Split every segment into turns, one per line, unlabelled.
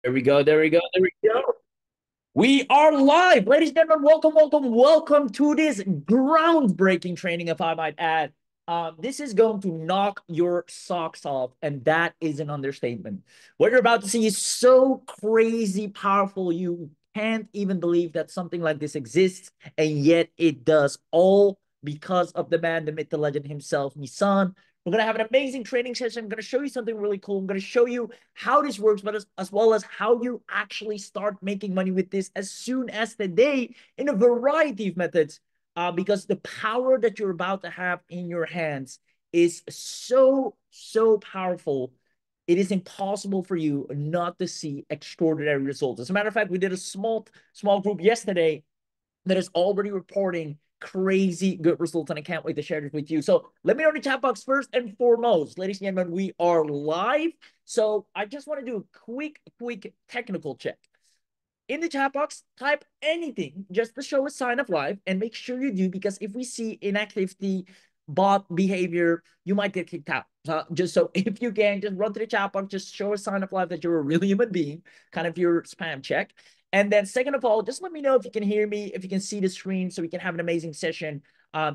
There we go. There we go. There we go. We are live, ladies and gentlemen. Welcome, welcome, welcome to this groundbreaking training, if I might add. This is going to knock your socks off, and that is an understatement. What you're about to see is so crazy powerful. You can't even believe that something like this exists, and yet it does. All because of the man, the myth, the legend himself, Misan. We're going to have an amazing training session. I'm going to show you something really cool. I'm going to show you how this works, but as well as how you actually start making money with this as soon as today in a variety of methods. Because the power that you're about to have in your hands is so powerful. It is impossible for you not to see extraordinary results. As a matter of fact, we did a small group yesterday that is already reporting crazy good results, and I can't wait to share this with you. So let me know in the chat box first and foremost, ladies and gentlemen, we are live. So I just want to do a quick technical check. In the chat box, type anything just to show a sign of live, and make sure you do, because if we see inactivity, bot behavior, you might get kicked out. Just so if you can, just run to the chat box, just show a sign of life that you're a real human being, kind of your spam check. And then second of all, just let me know if you can hear me, if you can see the screen, so we can have an amazing session.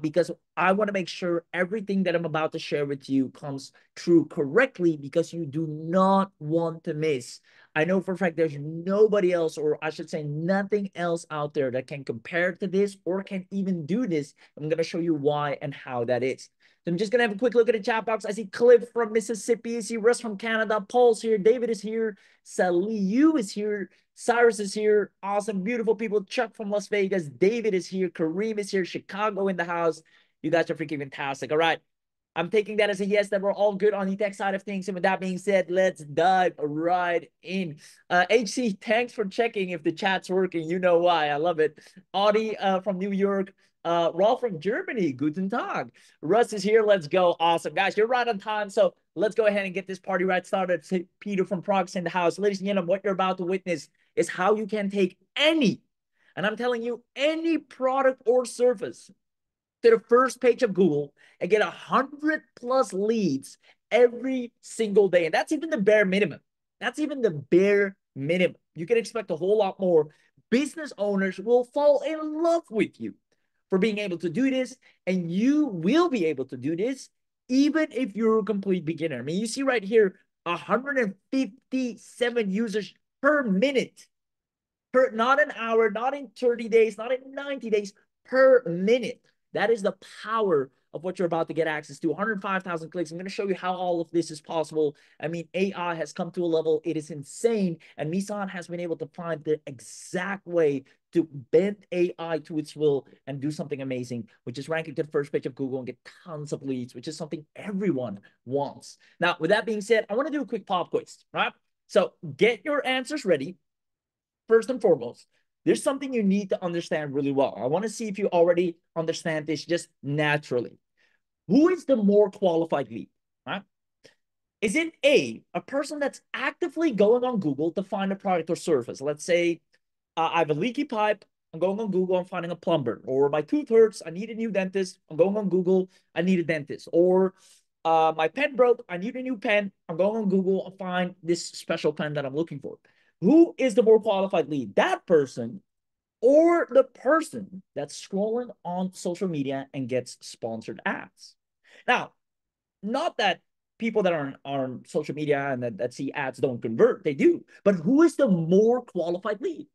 Because I want to make sure everything that I'm about to share with you comes true correctly, because you do not want to miss. I know for a fact there's nobody else, or I should say nothing else out there that can compare to this or can even do this. I'm going to show you why and how that is. So I'm just going to have a quick look at the chat box. I see Cliff from Mississippi. I see Russ from Canada. Paul's here. David is here. Saliu is here. Cyrus is here. Awesome, beautiful people. Chuck from Las Vegas. David is here. Kareem is here. Chicago in the house. You guys are freaking fantastic. All right. I'm taking that as a yes, that we're all good on the tech side of things. And with that being said, let's dive right in. HC, thanks for checking if the chat's working. You know why. I love it. Audie from New York. Rolf from Germany. Guten Tag. Russ is here. Let's go. Awesome. Guys, you're right on time. So let's go ahead and get this party right started. Peter from Prague's in the house. Ladies and gentlemen, what you're about to witness is how you can take any, and I'm telling you, any product or service to the first page of Google and get 100+ leads every single day. And that's even the bare minimum. That's even the bare minimum. You can expect a whole lot more. Business owners will fall in love with you for being able to do this, and you will be able to do this even if you're a complete beginner. I mean, you see right here, 157 users per minute, per, not an hour, not in 30 days, not in 90 days, per minute. That is the power of what you're about to get access to. 105,000 clicks. I'm going to show you how all of this is possible. I mean, AI has come to a level, it is insane. And Misan has been able to find the exact way to bend AI to its will and do something amazing, which is ranking to the first page of Google and get tons of leads, which is something everyone wants. Now, with that being said, I want to do a quick pop quiz, right? So get your answers ready. First and foremost, there's something you need to understand really well. I want to see if you already understand this just naturally. Who is the more qualified lead? Right? Is it a person that's actively going on Google to find a product or service? Let's say I have a leaky pipe. I'm going on Google. I'm finding a plumber. Or my tooth hurts. I need a new dentist. I'm going on Google. I need a dentist. Or my pen broke. I need a new pen. I'm going on Google and find this special pen that I'm looking for. Who is the more qualified lead? That person or the person that's scrolling on social media and gets sponsored ads? Now, not that people that are on social media and that see ads don't convert, they do. But who is the more qualified lead?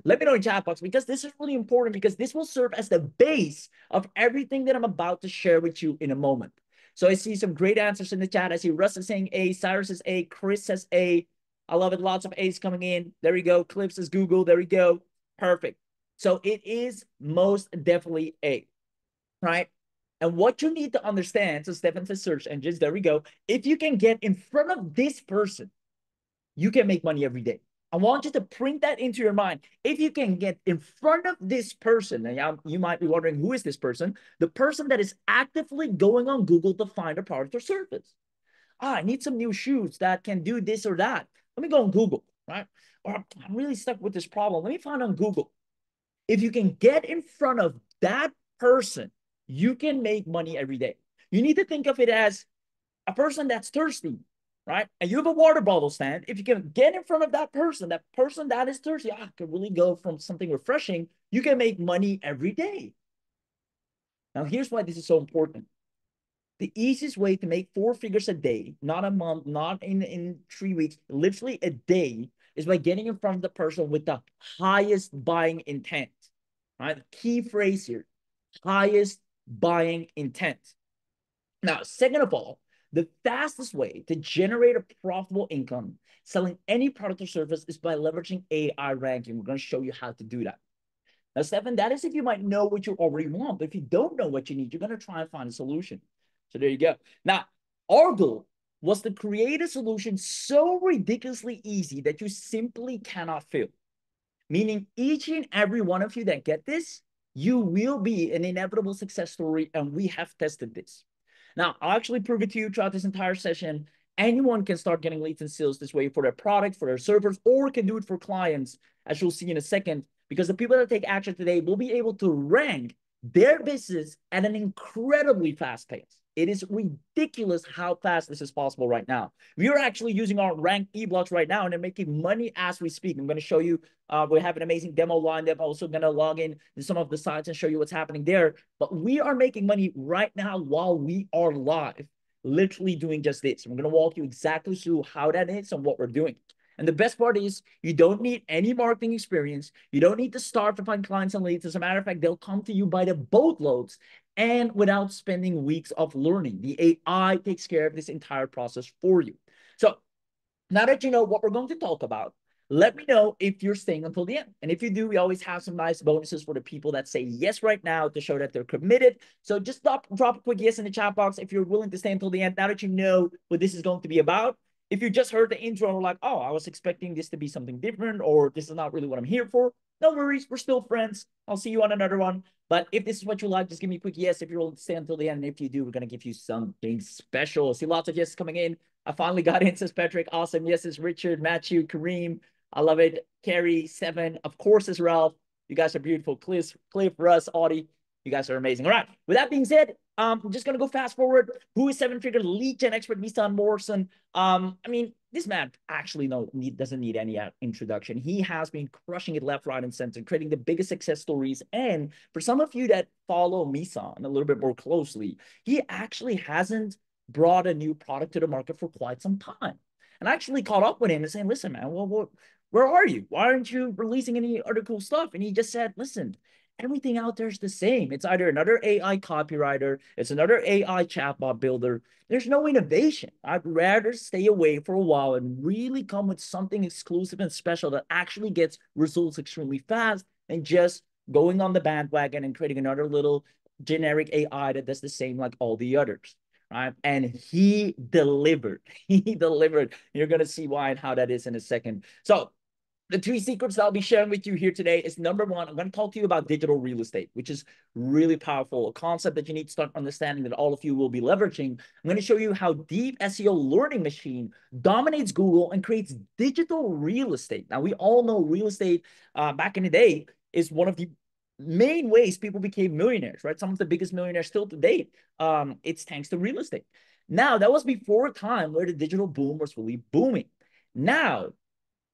Let me know in the chat box, because this is really important, because this will serve as the base of everything that I'm about to share with you in a moment. So I see some great answers in the chat. I see Russ is saying A, Cyrus is A, Chris says A. I love it. Lots of A's coming in. There we go. Cliff says Google. There we go. Perfect. So it is most definitely A, right? And what you need to understand, so Stefan says search engines. There we go. If you can get in front of this person, you can make money every day. I want you to print that into your mind. If you can get in front of this person, and you might be wondering, who is this person? The person that is actively going on Google to find a product or service. I need some new shoes that can do this or that. Let me go on Google, right? Or I'm really stuck with this problem. Let me find on Google. If you can get in front of that person, you can make money every day. You need to think of it as a person that's thirsty. right? And you have a water bottle stand. If you can get in front of that person that is thirsty, could really go from something refreshing, you can make money every day. Now, here's why this is so important. The easiest way to make 4 figures a day, not a month, not in 3 weeks, literally a day, is by getting in front of the person with the highest buying intent. Right? Key phrase here, highest buying intent. Now, second of all, the fastest way to generate a profitable income selling any product or service is by leveraging AI ranking. We're going to show you how to do that. Now, Stefan, that is if you might know what you already want. But if you don't know what you need, you're going to try and find a solution. So there you go. Now, our goal was to create a solution so ridiculously easy that you simply cannot fail. Meaning each and every one of you that get this, you will be an inevitable success story, and we have tested this. Now, I'll actually prove it to you throughout this entire session. Anyone can start getting leads and sales this way for their product, for their servers, or can do it for clients, as you'll see in a second, because the people that take action today will be able to rank their business at an incredibly fast pace. It is ridiculous how fast this is possible right now. We are actually using our ranked eBlogs right now, and they're making money as we speak. I'm going to show you. We have an amazing demo lined up. I'm also going to log in to some of the sites and show you what's happening there. But we are making money right now while we are live, literally doing just this. I'm going to walk you exactly through how that is and what we're doing. And the best part is you don't need any marketing experience. You don't need to start to find clients and leads. As a matter of fact, they'll come to you by the boatloads and without spending weeks of learning. The AI takes care of this entire process for you. So now that you know what we're going to talk about, let me know if you're staying until the end. And if you do, we always have some nice bonuses for the people that say yes right now to show that they're committed. So just drop a quick yes in the chat box if you're willing to stay until the end, now that you know what this is going to be about. If you just heard the intro and were like, oh, I was expecting this to be something different, or this is not really what I'm here for, no worries. We're still friends. I'll see you on another one. But if this is what you like, just give me a quick yes if you're willing to stay until the end. And if you do, we're going to give you something special. I see lots of yeses coming in. I finally got in, says Patrick. Awesome. Yes, it's Richard, Matthew, Kareem. I love it. Carrie, Seven. Of course, it's Ralph. You guys are beautiful. Cliff, Russ, Audie. You guys are amazing. All right. With that being said, I'm just going to go fast forward. Who is 7-figure lead gen expert, Nissan Morrison? I mean, this man actually doesn't need any introduction. He has been crushing it left, right, and center, creating the biggest success stories. And for some of you that follow Nissan a little bit more closely, he actually hasn't brought a new product to the market for quite some time. And I actually caught up with him and saying, listen, man, well, where are you? Why aren't you releasing any other cool stuff? And he just said, listen, everything out there is the same. It's either another AI copywriter, it's another AI chatbot builder. There's no innovation. I'd rather stay away for a while and really come with something exclusive and special that actually gets results extremely fast than just going on the bandwagon and creating another little generic AI that does the same like all the others. Right? And he delivered. He delivered. You're going to see why and how that is in a second. So the 3 secrets that I'll be sharing with you here today is number 1, I'm going to talk to you about digital real estate, which is really powerful, a concept that you need to start understanding that all of you will be leveraging. I'm going to show you how Deep SEO Learning Machine dominates Google and creates digital real estate. Now, we all know real estate back in the day is one of the main ways people became millionaires, right? Some of the biggest millionaires still to date, it's thanks to real estate. Now, that was before a time where the digital boom was really booming. Now,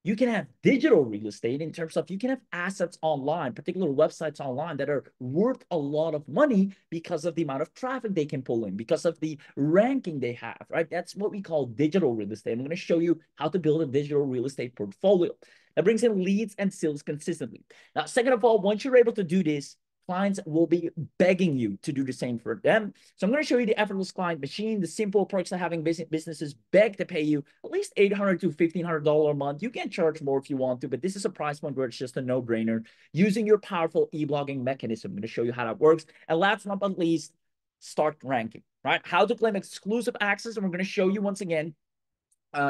you can have digital real estate in terms of you can have assets online, particular websites online that are worth a lot of money because of the amount of traffic they can pull in, because of the ranking they have, right? That's what we call digital real estate. I'm going to show you how to build a digital real estate portfolio that brings in leads and sales consistently. Now, second of all, once you're able to do this, clients will be begging you to do the same for them. So I'm going to show you the effortless client machine, the simple approach to having businesses beg to pay you at least $800 to $1,500 a month. You can charge more if you want to, but this is a price point where it's just a no-brainer using your powerful e-blogging mechanism. I'm going to show you how that works. And last but not least, start ranking, right? How to claim exclusive access. And we're going to show you once again,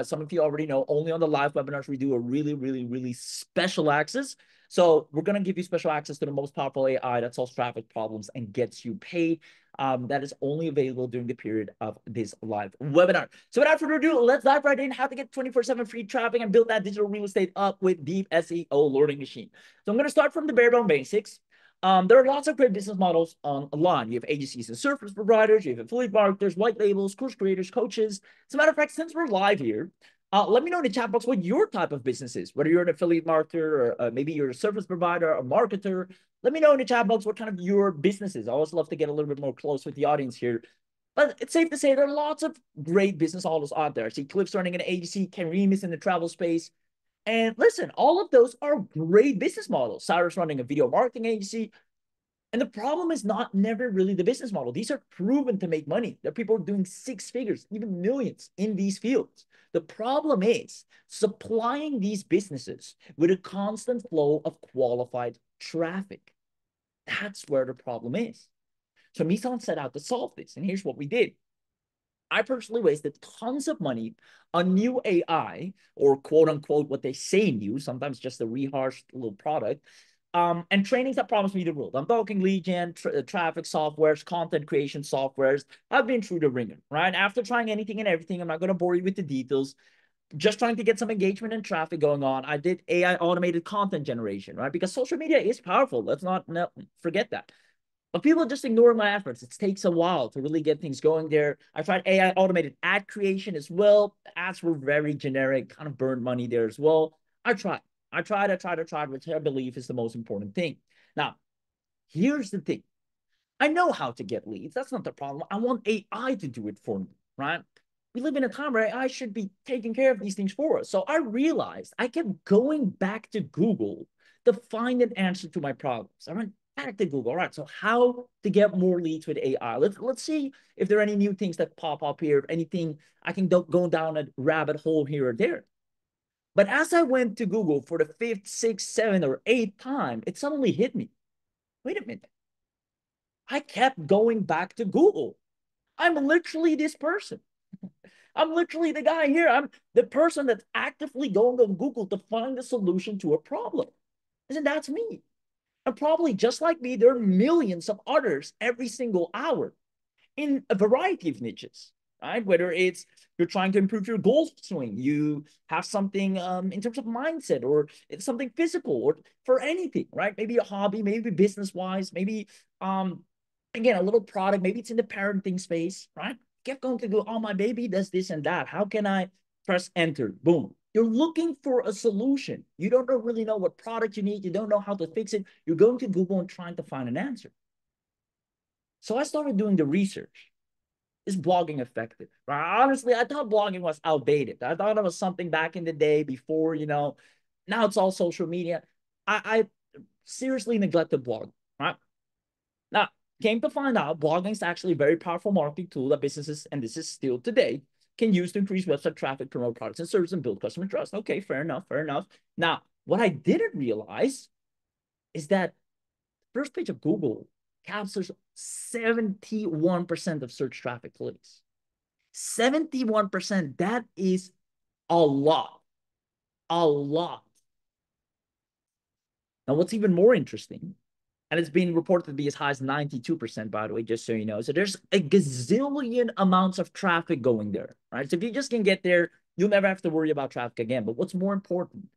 some of you already know, only on the live webinars, we do a really, really, really special access. So we're going to give you special access to the most powerful AI that solves traffic problems and gets you paid. That is only available during the period of this live webinar. So without further ado, let's dive right in how to get 24/7 free traffic and build that digital real estate up with Deep SEO Learning Machine. So I'm going to start from the bare bone basics. There are lots of great business models online. You have agencies and service providers, you have affiliate marketers, white labels, course creators, coaches. As a matter of fact, since we're live here, let me know in the chat box what your type of business is, whether you're an affiliate marketer or maybe you're a service provider, a marketer. Let me know in the chat box what kind of your business is. I always love to get a little bit more close with the audience here. But it's safe to say there are lots of great business models out there. I see Cliff's running an agency, Kareem is in the travel space. And listen, all of those are great business models. Cyrus running a video marketing agency. And the problem is not never really the business model. These are proven to make money. There are people doing six figures, even millions in these fields. The problem is supplying these businesses with a constant flow of qualified traffic. That's where the problem is. So Misan set out to solve this. And here's what we did. I personally wasted tons of money on new AI, or quote unquote what they say new, sometimes just a rehashed little product, and trainings that promised me the world. I'm talking lead gen, traffic softwares, content creation softwares. I've been through the ringer, right? After trying anything and everything, I'm not going to bore you with the details. Just trying to get some engagement and traffic going on. I did AI automated content generation, right? Because social media is powerful. Let's not forget that. But people just ignore my efforts. It takes a while to really get things going there. I tried AI automated ad creation as well. Ads were very generic, kind of burned money there as well. I tried, which I believe is the most important thing. Now, here's the thing. I know how to get leads. That's not the problem. I want AI to do it for me, right? We live in a time where AI should be taking care of these things for us. So I realized I kept going back to Google to find an answer to my problems. I went back to Google. All right, so how to get more leads with AI? Let's see if there are any new things that pop up here, anything I can go down a rabbit hole here or there. But as I went to Google for the fifth, sixth, seventh, or eighth time, it suddenly hit me. Wait a minute. I kept going back to Google. I'm literally this person. I'm literally the guy here. I'm the person that's actively going on Google to find the solution to a problem. And that's me. And probably just like me, there are millions of others every single hour in a variety of niches, right? Whether it's you're trying to improve your golf swing, you have something in terms of mindset, or it's something physical, or for anything, right? Maybe a hobby, maybe business-wise, maybe again, a little product, maybe it's in the parenting space, right? Get going to go, oh, my baby does this and that. How can I press enter? Boom. You're looking for a solution. You don't really know what product you need. You don't know how to fix it. You're going to Google and trying to find an answer. So I started doing the research. Is blogging effective? Right? Honestly, I thought blogging was outdated. I thought it was something back in the day before, now it's all social media. I seriously neglected blogging, right? Now, came to find out blogging is actually a very powerful marketing tool that businesses, and this is still today, can use to increase website traffic, promote products and services, and build customer trust. Okay, fair enough, fair enough. Now, what I didn't realize is that first page of Google captures 71% of search traffic, please. 71%, that is a lot. A lot. Now, what's even more interesting, and it's been reported to be as high as 92%, by the way, just so you know. So there's a gazillion amounts of traffic going there, right? So if you just can get there, you'll never have to worry about traffic again. But what's more important?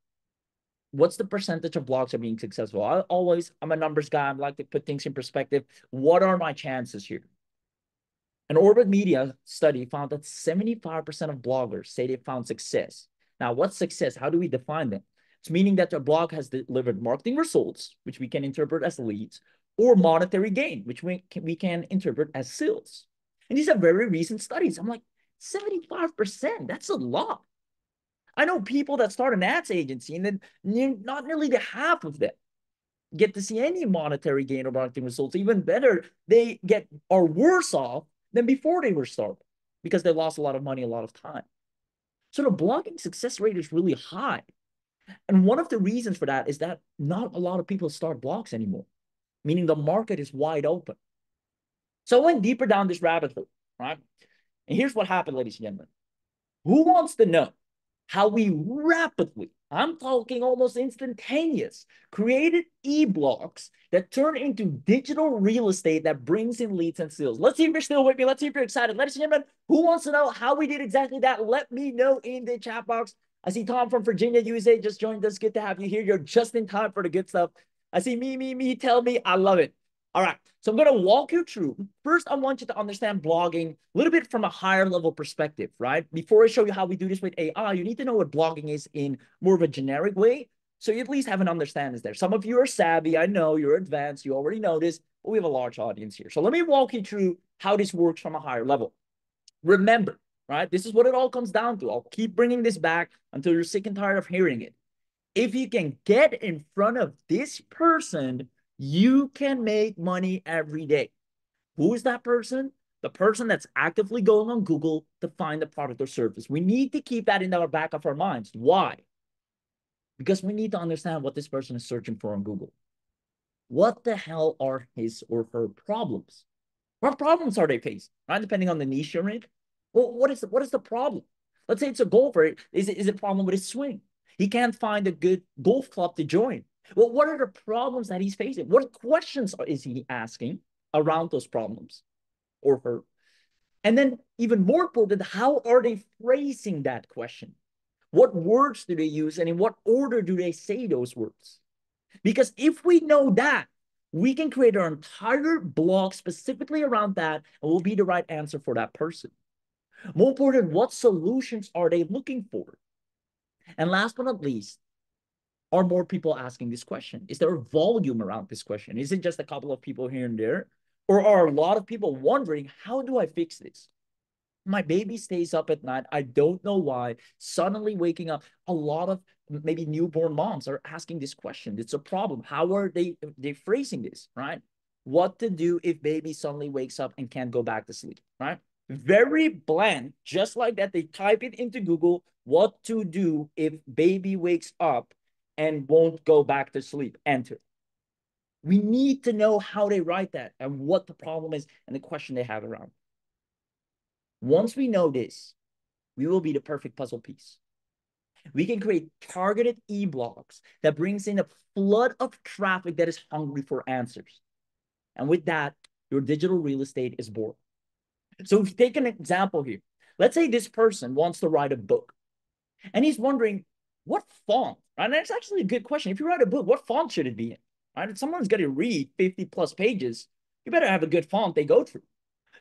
What's the percentage of blogs are being successful? I'm a numbers guy. I like to put things in perspective. What are my chances here? An Orbit Media study found that 75% of bloggers say they found success. Now, what's success? How do we define them? It's meaning that their blog has delivered marketing results, which we can interpret as leads, or monetary gain, which we can interpret as sales. And these are very recent studies. I'm like, 75%, that's a lot. I know people that start an ads agency, and then not nearly the half of them get to see any monetary gain or marketing results. Even better, they are worse off than before they were started because they lost a lot of money, a lot of time. So the blogging success rate is really high. And one of the reasons for that is that not a lot of people start blogs anymore, meaning the market is wide open. So I went deeper down this rabbit hole, right? And here's what happened, ladies and gentlemen. Who wants to know how we rapidly, I'm talking almost instantaneous, created eBlogs that turn into digital real estate that brings in leads and sales? Let's see if you're still with me. Let's see if you're excited. Ladies and gentlemen, who wants to know how we did exactly that? Let me know in the chat box. I see Tom from Virginia, USA just joined us. Good to have you here. You're just in time for the good stuff. I see me, tell me. I love it. All right. So I'm going to walk you through. First, I want you to understand blogging a little bit from a higher level perspective, right? Before I show you how we do this with AI, you need to know what blogging is in more of a generic way. So you at least have an understanding there. Some of you are savvy. I know you're advanced. You already know this, but we have a large audience here. So let me walk you through how this works from a higher level. Remember, right? This is what it all comes down to. I'll keep bringing this back until you're sick and tired of hearing it. If you can get in front of this person, you can make money every day. Who is that person? The person that's actively going on Google to find the product or service. We need to keep that in our back of our minds. Why? Because we need to understand what this person is searching for on Google. What the hell are his or her problems? What problems are they facing, right? Depending on the niche you're in. Well, what is the problem? Let's say it's a golfer. Is it a problem with his swing? He can't find a good golf club to join. Well, what are the problems that he's facing? What questions is he asking around those problems or her? And then even more important, how are they phrasing that question? What words do they use and in what order do they say those words? Because if we know that, we can create our entire blog specifically around that and will be the right answer for that person. More important, what solutions are they looking for? And last but not least, are more people asking this question? Is there a volume around this question? Is it just a couple of people here and there? Or are a lot of people wondering, how do I fix this? My baby stays up at night. I don't know why. Suddenly waking up. A lot of maybe newborn moms are asking this question. It's a problem. How are they phrasing this, right? What to do if baby suddenly wakes up and can't go back to sleep, right? Very bland, just like that. They type it into Google, what to do if baby wakes up and won't go back to sleep. Enter. We need to know how they write that and what the problem is and the question they have around. Once we know this, we will be the perfect puzzle piece. We can create targeted eBlogs that brings in a flood of traffic that is hungry for answers. And with that, your digital real estate is born. So if you take an example here, let's say this person wants to write a book and he's wondering what font, right? And that's actually a good question. If you write a book, what font should it be in? Right? If someone's going to read 50 plus pages, you better have a good font they go through.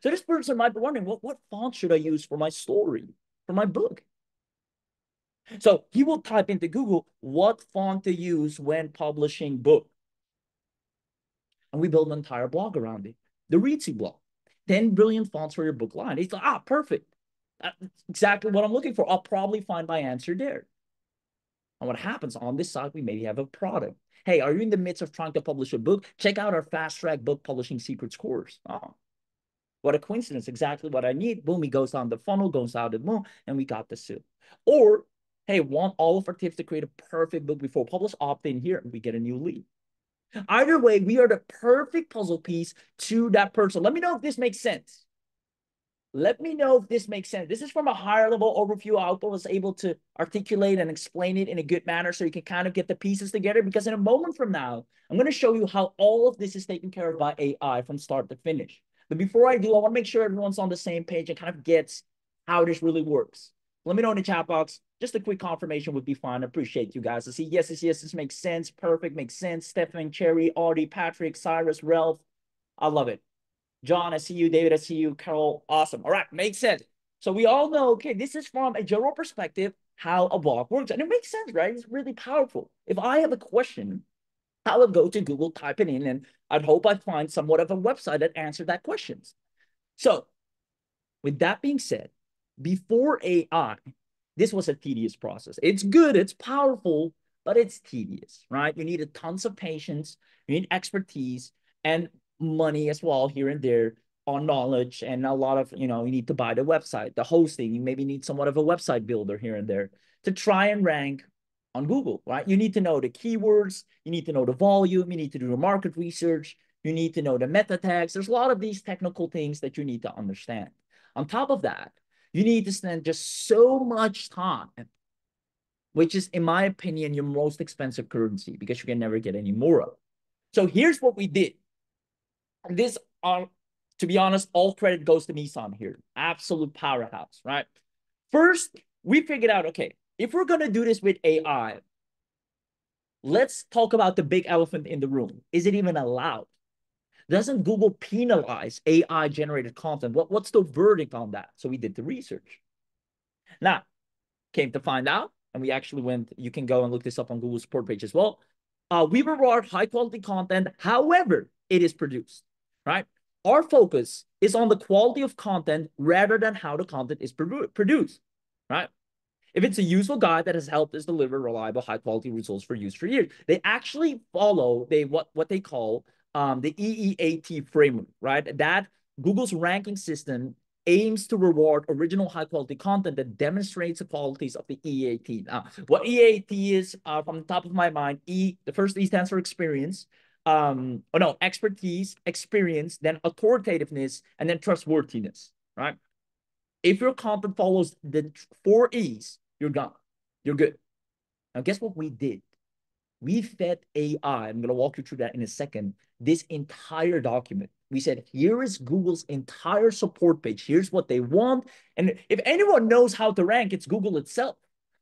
So this person might be wondering, what font should I use for my story, for my book? So he will type into Google what font to use when publishing book. And we build an entire blog around it. The Reedsy blog. 10 brilliant fonts for your book line. He's like, perfect. That's exactly what I'm looking for. I'll probably find my answer there. And what happens on this side, we maybe have a product. Hey, are you in the midst of trying to publish a book? Check out our fast track book publishing secrets course. Oh, what a coincidence. Exactly what I need. Boom, he goes down the funnel, goes out the boom, and we got the suit. Or, hey, want all of our tips to create a perfect book before publish, opt in here, and we get a new lead. Either way, we are the perfect puzzle piece to that person. Let me know if this makes sense. Let me know if this makes sense. This is from a higher level overview. I hope I was able to articulate and explain it in a good manner so you can kind of get the pieces together, because in a moment from now, I'm going to show you how all of this is taken care of by AI from start to finish. But before I do, I want to make sure everyone's on the same page and kind of gets how this really works. Let me know in the chat box. Just a quick confirmation would be fine. I appreciate you guys. I see yes, this makes sense. Perfect, makes sense. Stefan, Cherry, Audie, Patrick, Cyrus, Ralph. I love it. John, I see you. David, I see you. Carol, awesome. All right, makes sense. So we all know, okay, this is from a general perspective, how a blog works. And it makes sense, right? It's really powerful. If I have a question, I would go to Google, type it in, and I'd hope I find somewhat of a website that answered that question. So with that being said, before AI, this was a tedious process. It's good, it's powerful, but it's tedious, right? You need tons of patience, you need expertise, and money as well here and there on knowledge, and a lot of, you need to buy the website, the hosting. You maybe need somewhat of a website builder here and there to try and rank on Google, right? You need to know the keywords, you need to know the volume, you need to do the market research, you need to know the meta tags. There's a lot of these technical things that you need to understand. On top of that, you need to spend just so much time, which is, in my opinion, your most expensive currency, because you can never get any more of. So here's what we did. This, to be honest, all credit goes to Nissan here. Absolute powerhouse, right? First, we figured out, okay, if we're going to do this with AI, let's talk about the big elephant in the room. Is it even allowed? Doesn't Google penalize AI generated content? What's the verdict on that? So we did the research. Now, came to find out, and we actually went, you can go and look this up on Google's support page as well. We reward high quality content, however it is produced, right? Our focus is on the quality of content rather than how the content is produced, right? If it's a useful guide that has helped us deliver reliable, high quality results for use for years, they actually follow what they call the EEAT framework, right? That Google's ranking system aims to reward original high quality content that demonstrates the qualities of the EEAT. What EEAT is, from the top of my mind, the first E stands for experience. Expertise, experience, then authoritativeness, and then trustworthiness, right? If your content follows the 4 E's, you're gone. You're good. Now, guess what we did? We fed AI, I'm going to walk you through that in a second, this entire document. We said, here is Google's entire support page. Here's what they want. And if anyone knows how to rank, it's Google itself,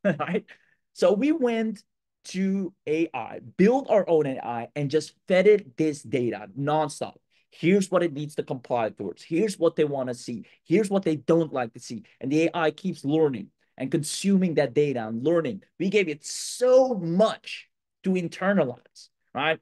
right? So we went to AI, built our own AI, and just fed it this data nonstop. Here's what it needs to comply towards. Here's what they want to see. Here's what they don't like to see. And the AI keeps learning and consuming that data and learning. We gave it so much to internalize, right?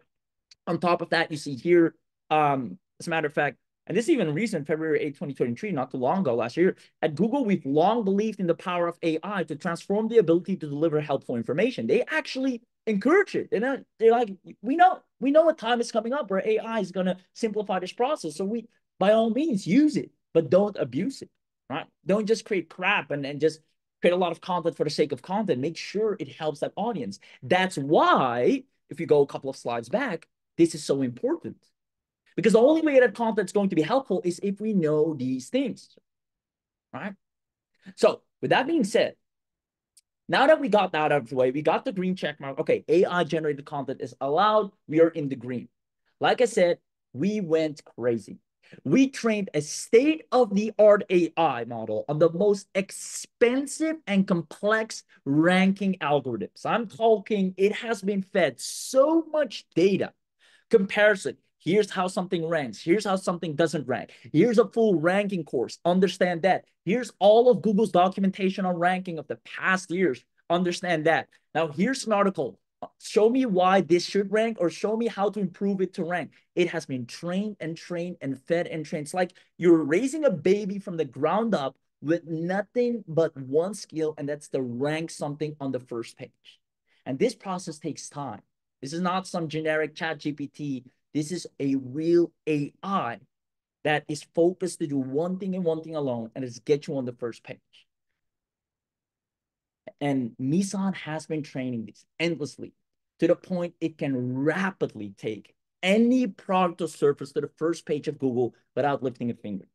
On top of that, you see here, as a matter of fact, and this is even recent, February 8, 2023, not too long ago, last year, at Google, we've long believed in the power of AI to transform the ability to deliver helpful information. They actually encourage it. They're like, we know a time is coming up where AI is going to simplify this process. So we, by all means, use it, but don't abuse it, right? Don't just create crap and just create a lot of content for the sake of content. Make sure it helps that audience. That's why, if you go a couple of slides back, this is so important. Because the only way that content is going to be helpful is if we know these things, right? So with that being said, now that we got that out of the way, we got the green check mark. Okay, AI generated content is allowed. We are in the green. Like I said, we went crazy. We trained a state-of-the-art AI model on the most expensive and complex ranking algorithms. I'm talking, it has been fed so much data. Comparison. Here's how something ranks. Here's how something doesn't rank. Here's a full ranking course. Understand that. Here's all of Google's documentation on ranking of the past years. Understand that. Now, here's an article. Show me why this should rank or show me how to improve it to rank. It has been trained and trained and fed and trained. It's like you're raising a baby from the ground up with nothing but one skill, and that's to rank something on the first page. And this process takes time. This is not some generic chat GPT. This is a real AI that is focused to do one thing and one thing alone, and it's get you on the first page. And Nissan has been training this endlessly to the point it can rapidly take any product or service to the first page of Google without lifting a finger.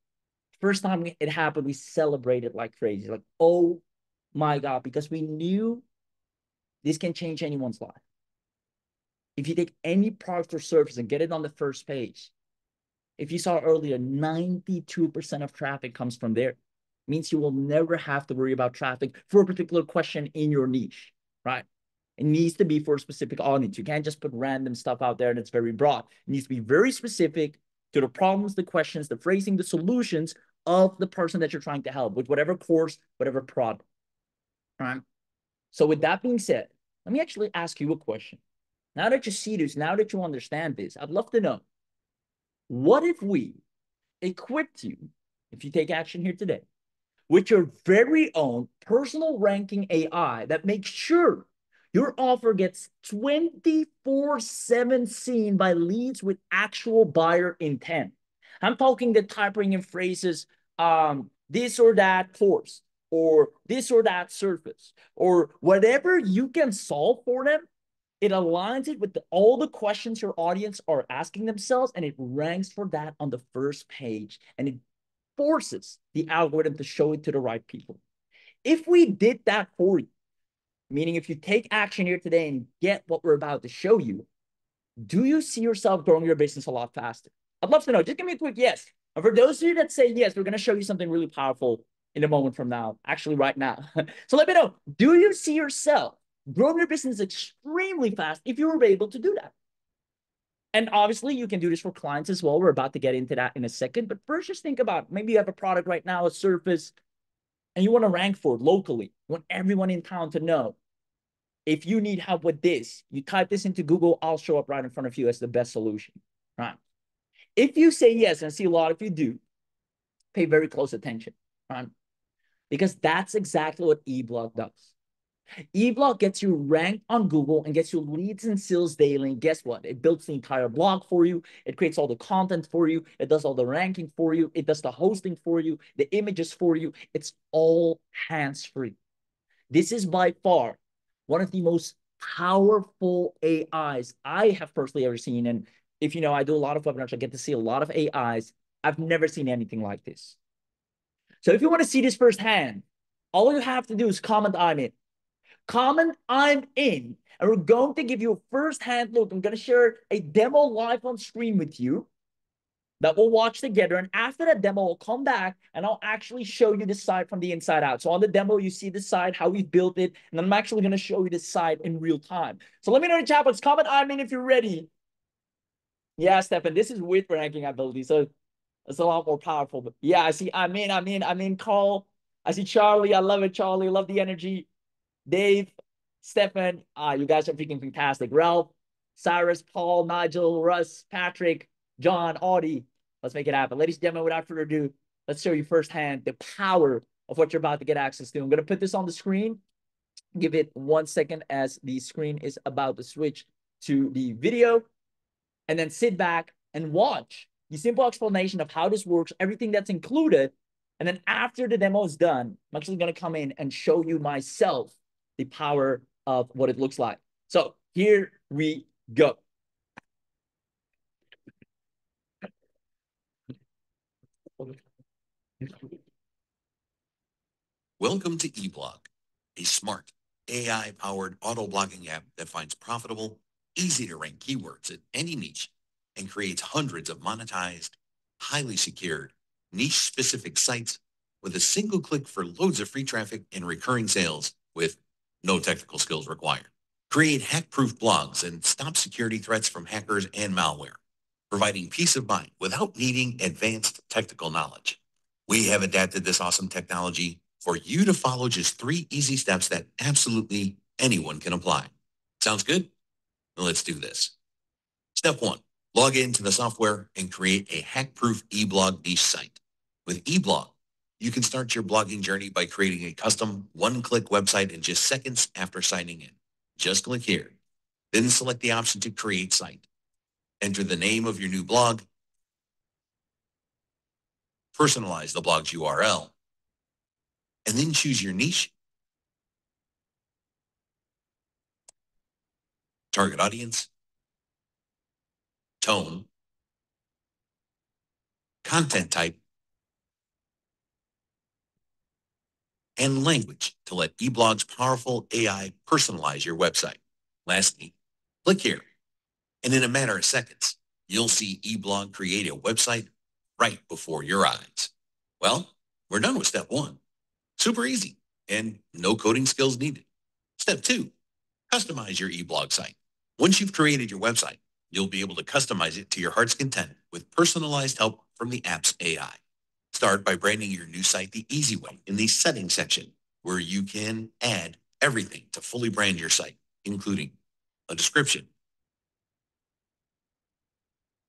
First time it happened, we celebrated like crazy. Like, oh my God, because we knew this can change anyone's life. If you take any product or service and get it on the first page, if you saw earlier, 92% of traffic comes from there. It means you will never have to worry about traffic for a particular question in your niche, right? It needs to be for a specific audience. You can't just put random stuff out there that's very broad. It needs to be very specific to the problems, the questions, the phrasing, the solutions of the person that you're trying to help with whatever course, whatever product, right? So with that being said, let me actually ask you a question. Now that you see this, now that you understand this, I'd love to know, what if we equipped you, if you take action here today, with your very own personal ranking AI that makes sure your offer gets 24/7 seen by leads with actual buyer intent? I'm talking the typing in phrases, this or that course, or this or that surface, or whatever you can solve for them. It aligns it with all the questions your audience are asking themselves, and it ranks for that on the first page, and it forces the algorithm to show it to the right people. If we did that for you, meaning if you take action here today and get what we're about to show you, do you see yourself growing your business a lot faster? I'd love to know. Just give me a quick yes. And for those of you that say yes, we're going to show you something really powerful in a moment from now, actually right now. So let me know, do you see yourself grown your business extremely fast if you were able to do that. And obviously, you can do this for clients as well. We're about to get into that in a second. But first, just think about maybe you have a product right now, a service, and you want to rank for it locally. You want everyone in town to know. If you need help with this, you type this into Google, I'll show up right in front of you as the best solution. Right? If you say yes, and I see a lot of you do, pay very close attention. Right? Because that's exactly what eBlog does. eBlog gets you ranked on Google and gets you leads and sales daily. And guess what? It builds the entire blog for you. It creates all the content for you. It does all the ranking for you. It does the hosting for you, the images for you. It's all hands-free. This is by far one of the most powerful AIs I have personally ever seen. And if you know, I do a lot of webinars, I get to see a lot of AIs. I've never seen anything like this. So if you want to see this firsthand, all you have to do is comment I'm in. Comment I'm in, and we're going to give you a first-hand look. I'm going to share a demo live on screen with you that we'll watch together. And after that demo, I'll come back and I'll actually show you the site from the inside out. So on the demo, you see the site, how we've built it, and I'm actually going to show you the site in real time. So let me know in the chat box, comment I'm in if you're ready. Yeah, Stefan, this is with ranking ability, so it's a lot more powerful. But yeah, I see I'm in, Carl. I see Charlie. I love it, Charlie. Love the energy. Dave, Stefan, you guys are freaking fantastic. Ralph, Cyrus, Paul, Nigel, Russ, Patrick, John, Audie. Let's make it happen. Ladies and gentlemen, without further ado, let's show you firsthand the power of what you're about to get access to. I'm going to put this on the screen. Give it 1 second as the screen is about to switch to the video. And then sit back and watch the simple explanation of how this works, everything that's included. And then after the demo is done, I'm actually going to come in and show you myself the power of what it looks like. So here we go.
Welcome to eBlog, a smart AI-powered auto blogging app that finds profitable, easy to rank keywords in any niche and creates hundreds of monetized, highly secured, niche-specific sites with a single click for loads of free traffic and recurring sales with no technical skills required. Create hack-proof blogs and stop security threats from hackers and malware, providing peace of mind without needing advanced technical knowledge. We have adapted this awesome technology for you to follow just 3 easy steps that absolutely anyone can apply. Sounds good? Well, let's do this. Step 1, log into the software and create a hack-proof eBlog niche site. With eBlog, you can start your blogging journey by creating a custom one-click website in just seconds after signing in. Just click here, then select the option to create site. Enter the name of your new blog, personalize the blog's URL, and then choose your niche, target audience, tone, content type, and language to let eBlog's powerful AI personalize your website. Lastly, click here, and in a matter of seconds, you'll see eBlog create a website right before your eyes. Well, we're done with step 1. Super easy, and no coding skills needed. Step 2, customize your eBlog site. Once you've created your website, you'll be able to customize it to your heart's content with personalized help from the app's AI. Start by branding your new site the easy way in the settings section, where you can add everything to fully brand your site, including a description,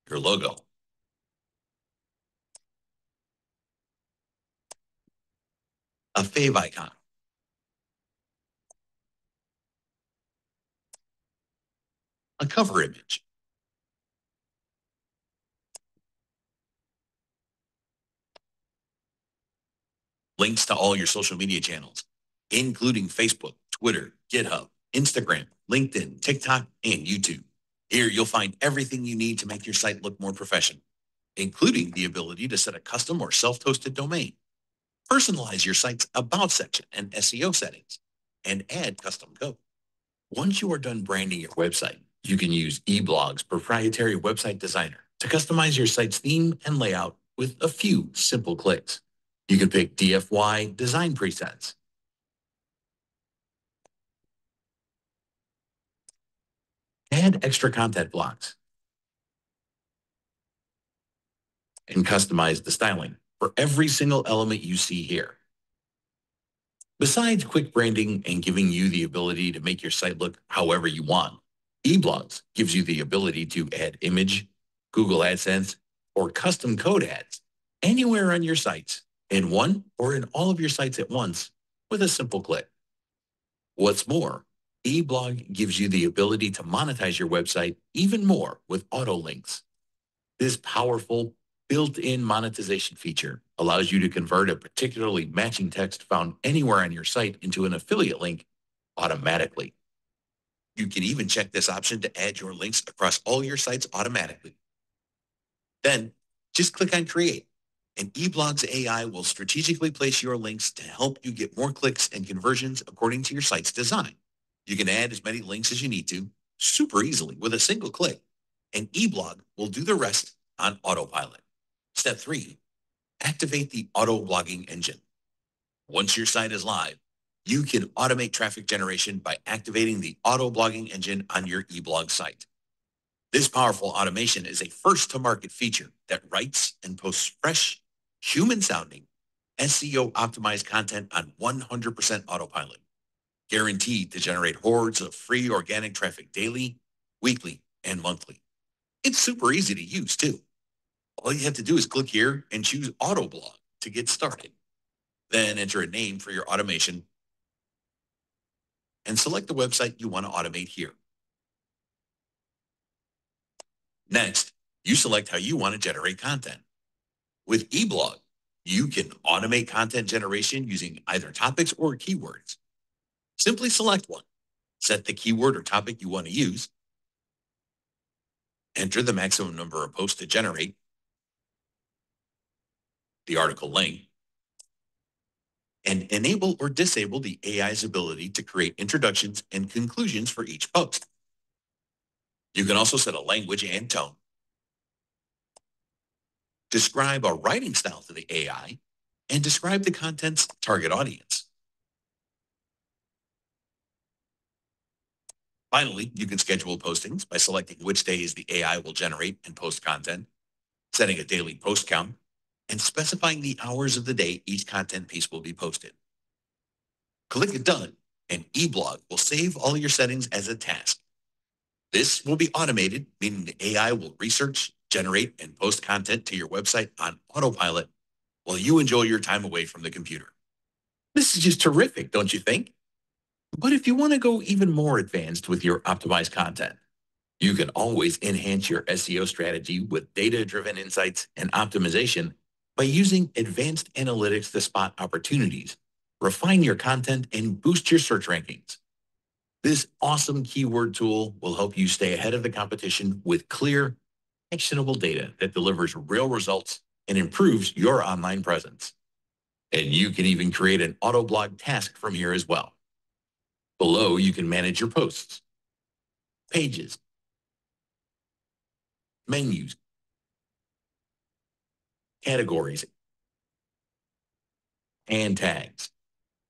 your logo, a fave icon, a cover image, links to all your social media channels, including Facebook, Twitter, GitHub, Instagram, LinkedIn, TikTok, and YouTube. Here you'll find everything you need to make your site look more professional, including the ability to set a custom or self-hosted domain, personalize your site's About section and SEO settings, and add custom code. Once you are done branding your website, you can use eBlog's proprietary website designer to customize your site's theme and layout with a few simple clicks. You can pick DFY design presets, Add extra content blocks and customize the styling for every single element you see here. Besides quick branding and giving you the ability to make your site look however you want, eBlogs gives you the ability to add image, Google AdSense, or custom code ads anywhere on your sites in one or in all of your sites at once with a simple click. What's more, eBlog gives you the ability to monetize your website even more with auto links. This powerful built-in monetization feature allows you to convert a particularly matching text found anywhere on your site into an affiliate link automatically. You can even check this option to add your links across all your sites automatically. Then just click on Create, and eBlog's AI will strategically place your links to help you get more clicks and conversions according to your site's design. You can add as many links as you need to super easily with a single click, and eBlog will do the rest on autopilot. Step 3, activate the auto blogging engine. Once your site is live, you can automate traffic generation by activating the auto blogging engine on your eBlog site. This powerful automation is a first-to-market feature that writes and posts fresh, human-sounding, SEO-optimized content on 100% autopilot, guaranteed to generate hordes of free organic traffic daily, weekly, and monthly. It's super easy to use, too. All you have to do is click here and choose Autoblog to get started. Then enter a name for your automation and select the website you want to automate here. Next, you select how you want to generate content. With eBlog, you can automate content generation using either topics or keywords. Simply select one, set the keyword or topic you want to use, enter the maximum number of posts to generate, the article length, and enable or disable the AI's ability to create introductions and conclusions for each post. You can also set a language and tone, describe a writing style to the AI, and describe the content's target audience. Finally, you can schedule postings by selecting which days the AI will generate and post content, setting a daily post count, and specifying the hours of the day each content piece will be posted. Click Done, and eBlog will save all your settings as a task. This will be automated, meaning the AI will research, generate, and post content to your website on autopilot while you enjoy your time away from the computer. This is just terrific, don't you think? But if you want to go even more advanced with your optimized content, you can always enhance your SEO strategy with data-driven insights and optimization by using advanced analytics to spot opportunities, refine your content, and boost your search rankings. This awesome keyword tool will help you stay ahead of the competition with clear, actionable data that delivers real results and improves your online presence. And you can even create an auto blog task from here as well. Below, you can manage your posts, pages, menus, categories, and tags.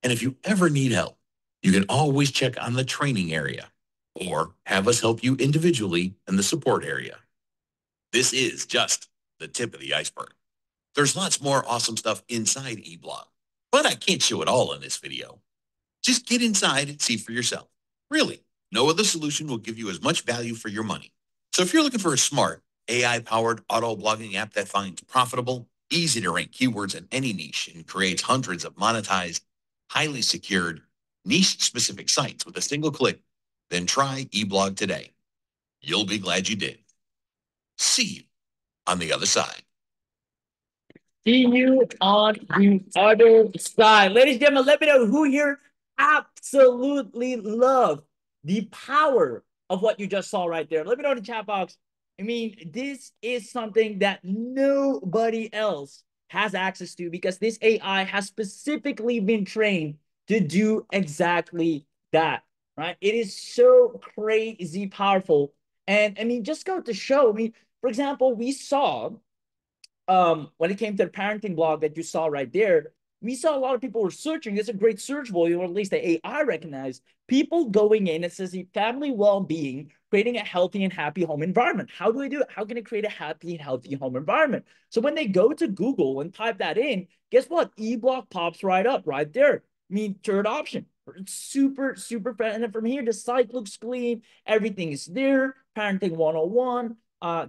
And if you ever need help, you can always check on the training area or have us help you individually in the support area. This is just the tip of the iceberg. There's lots more awesome stuff inside eBlog, but I can't show it all in this video. Just get inside and see for yourself. Really, no other solution will give you as much value for your money. So if you're looking for a smart, AI-powered auto blogging app that finds profitable, easy to rank keywords in any niche and creates hundreds of monetized, highly secured, niche-specific sites with a single click, then try eBlog today. You'll be glad you did. See you on the other side.
See you on the other side. Ladies and gentlemen, let me know who here absolutely love the power of what you just saw right there. Let me know in the chat box. I mean, this is something that nobody else has access to because this AI has specifically been trained to do exactly that, right? It is so crazy powerful. And I mean, just go to show, I mean, for example, we saw when it came to the parenting blog that you saw right there, we saw a lot of people were searching. It's a great search volume, or at least the AI recognized people going in. It says family well-being, creating a healthy and happy home environment. How do I do it? How can I create a happy and healthy home environment? So when they go to Google and type that in, guess what? eBlog pops right up right there. I mean, third option. It's super, super fast. And then from here, the site looks clean. Everything is there. Parenting 101.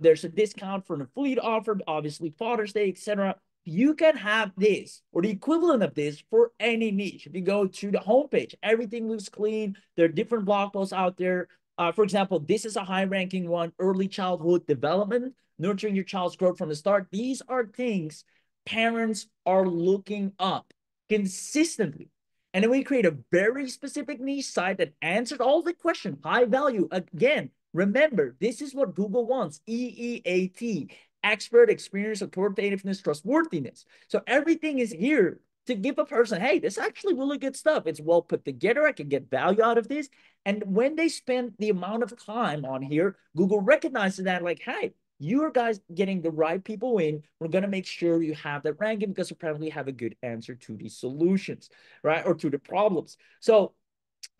There's a discount for an affiliate offer, obviously Father's Day, etc. You can have this or the equivalent of this for any niche. If you go to the homepage, everything looks clean. There are different blog posts out there. For example, this is a high-ranking one, early childhood development, nurturing your child's growth from the start. These are things parents are looking up consistently. And then we create a very specific niche site that answered all the questions, high value. Again, remember, this is what Google wants, EEAT, expert, experience, authoritativeness, trustworthiness. So everything is here to give a person, hey, this is actually really good stuff. It's well put together. I can get value out of this. And when they spend the amount of time on here, Google recognizes that like, hey, you are guys getting the right people in. We're going to make sure you have that ranking because apparently you have a good answer to these solutions, right? Or to the problems. So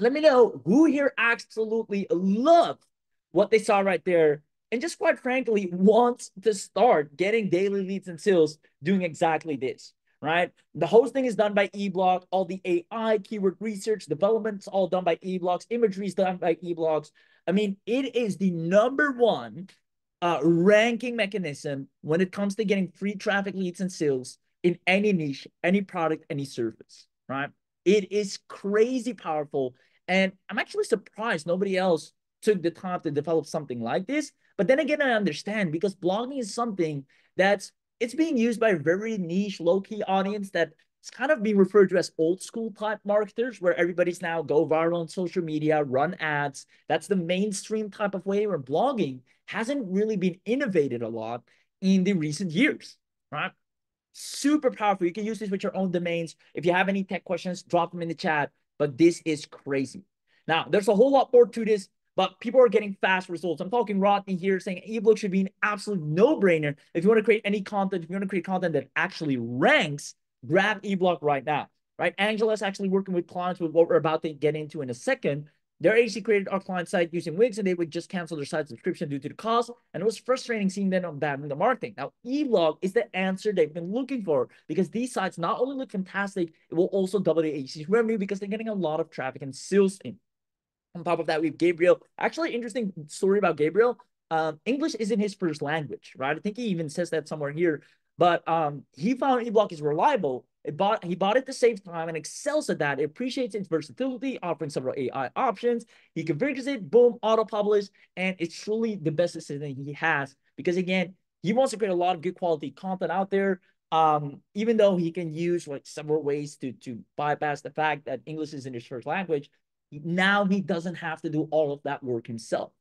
let me know who here absolutely loved what they saw right there and just quite frankly wants to start getting daily leads and sales doing exactly this, right? The hosting is done by eBlog. All the AI, keyword research, development's all done by eBlogs. Imagery is done by eBlogs. I mean, it is the #1 ranking mechanism when it comes to getting free traffic, leads, and sales in any niche, any product, any service, right? It is crazy powerful. And I'm actually surprised nobody else took the time to develop something like this. But then again, I understand because blogging is something that's it's being used by a very niche, low-key audience that it's kind of being referred to as old school type marketers, where everybody's now go viral on social media, run ads. That's the mainstream type of way where blogging hasn't really been innovated a lot in the recent years, right? Super powerful. You can use this with your own domains. If you have any tech questions, drop them in the chat. But this is crazy. Now, there's a whole lot more to this, but people are getting fast results. I'm talking Rodney here saying eBlog should be an absolute no-brainer. If you want to create any content, if you want to create content that actually ranks, grab eBlog right now, right? Angela's actually working with clients with what we're about to get into in a second. Their agency created our client site using Wix, and they would just cancel their site subscription due to the cost. And it was frustrating seeing them abandon the marketing. Now, eBlog is the answer they've been looking for because these sites not only look fantastic, it will also double the agency's revenue because they're getting a lot of traffic and sales in. On top of that, we have Gabriel. Actually, interesting story about Gabriel. English isn't his first language, right? I think he even says that somewhere here. But he found eBlog is reliable. He bought it to save time and excels at that. It appreciates its versatility, offering several AI options. He configures it, boom, auto-publish, and it's truly the best assistant he has. Because again, he wants to create a lot of good quality content out there. Even though he can use like several ways to bypass the fact that English isn't his first language, now he doesn't have to do all of that work himself.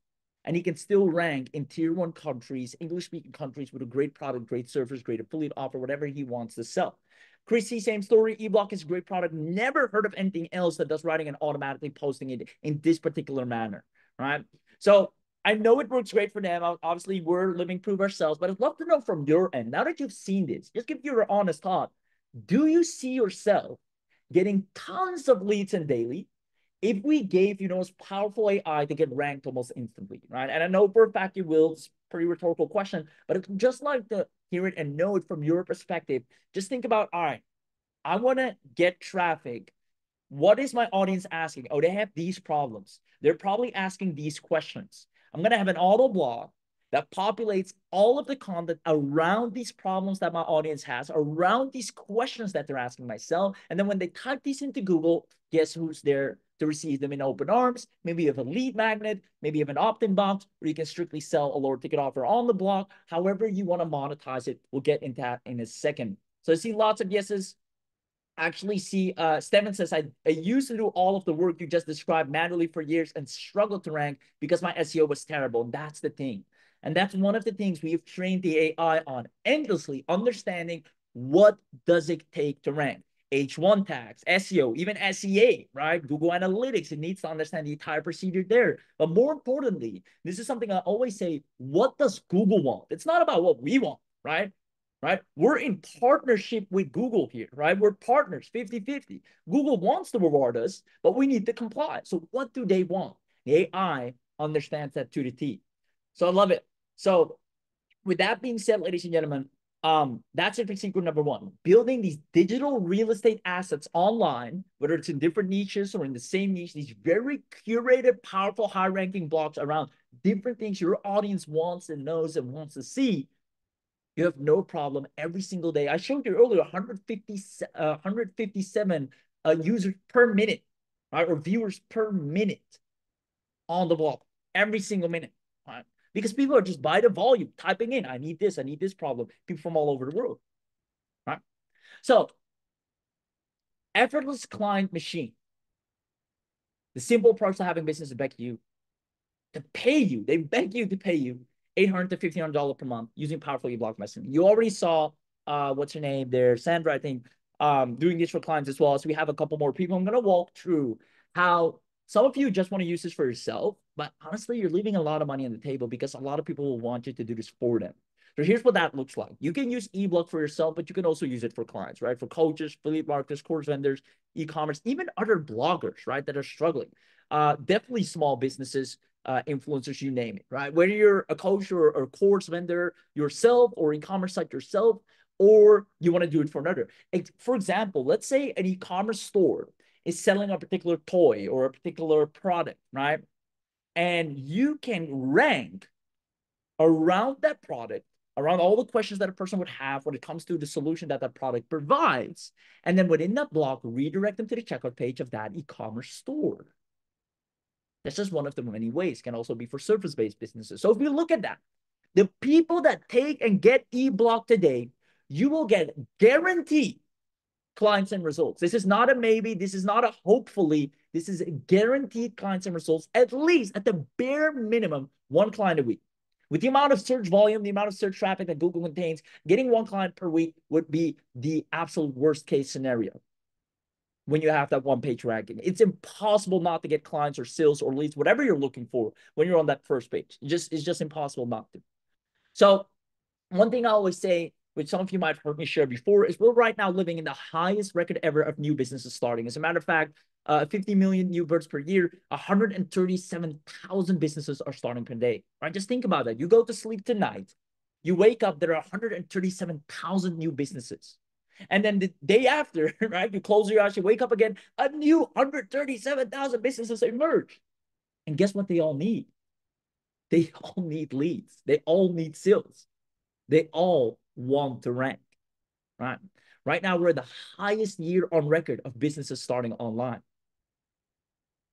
And he can still rank in tier 1 countries, English-speaking countries with a great product, great service, great affiliate offer, whatever he wants to sell. Chrissy, same story. eBlog is a great product. Never heard of anything else that does writing and automatically posting it in this particular manner, right? So I know it works great for them. Obviously, we're living proof ourselves, but I'd love to know from your end, now that you've seen this, just give your honest thought. Do you see yourself getting tons of leads in daily if we gave you the most powerful AI to get ranked almost instantly, right? And I know for a fact you will. It's a pretty rhetorical question, but it's just like to hear it and know it from your perspective. Just think about, all right, I want to get traffic. What is my audience asking? Oh, they have these problems. They're probably asking these questions. I'm going to have an auto blog that populates all of the content around these problems that my audience has, around these questions that they're asking myself. And then when they type these into Google, guess who's there to receive them in open arms? Maybe you have a lead magnet, maybe you have an opt-in box, or you can strictly sell a lower ticket offer on the blog. However you want to monetize it, we'll get into that in a second. So I see lots of yeses. Actually see Steven says, I used to do all of the work you just described manually for years and struggled to rank because my SEO was terrible. And that's the thing. And that's one of the things we've trained the AI on endlessly, understanding what does it take to rank. H1 tags, SEO, even SEA, right? Google Analytics, it needs to understand the entire procedure there. But more importantly, this is something I always say, what does Google want? It's not about what we want, right? right? We're in partnership with Google here, right? We're partners 50-50. Google wants to reward us, but we need to comply. So what do they want? The AI understands that to the T. So I love it. So with that being said, ladies and gentlemen, that's it for secret number one. Building these digital real estate assets online, whether it's in different niches or in the same niche, these very curated, powerful, high-ranking blogs around different things your audience wants and knows and wants to see. You have no problem every single day. I showed you earlier 157 users per minute, right? Or viewers per minute on the blog every single minute, right? Because people are just by the volume typing in, I need this problem. People from all over the world, right? So, effortless client machine. The simple approach to having business is beg you to pay you. They beg you to pay you $800 to $1,500 per month using powerful eBlog messaging. You already saw what's her name there, Sandra, I think, doing this for clients as well. So we have a couple more people. I'm going to walk through how some of you just want to use this for yourself, but honestly, you're leaving a lot of money on the table because a lot of people will want you to do this for them. So here's what that looks like. You can use eBlog for yourself, but you can also use it for clients, right? For coaches, affiliate marketers, course vendors, e-commerce, even other bloggers, right, that are struggling. Definitely small businesses, influencers, you name it, right? Whether you're a coach or course vendor yourself or e-commerce site yourself, or you want to do it for another. For example, let's say an e-commerce store is selling a particular toy or a particular product, right? And you can rank around that product, around all the questions that a person would have when it comes to the solution that that product provides. And then within that blog, redirect them to the checkout page of that e-commerce store. That's just one of the many ways. It can also be for service-based businesses. So if we look at that, the people that take and get eBlog today, you will get guaranteed clients and results. This is not a maybe. This is not a hopefully. This is guaranteed clients and results, at least at the bare minimum, one client a week. With the amount of search volume, the amount of search traffic that Google contains, getting one client per week would be the absolute worst case scenario when you have that one-page ranking. It's impossible not to get clients or sales or leads, whatever you're looking for when you're on that first page. It's just impossible not to. So one thing I always say, which some of you might have heard me share before, is we're right now living in the highest record ever of new businesses starting. As a matter of fact, 50 million new births per year, 137,000 businesses are starting per day, right? Just think about that. You go to sleep tonight, you wake up, there are 137,000 new businesses. And then the day after, right, you close your eyes, you wake up again, a new 137,000 businesses emerge. And guess what they all need? They all need leads. They all need sales. They all want to rank, right? Right now, we're at the highest year on record of businesses starting online.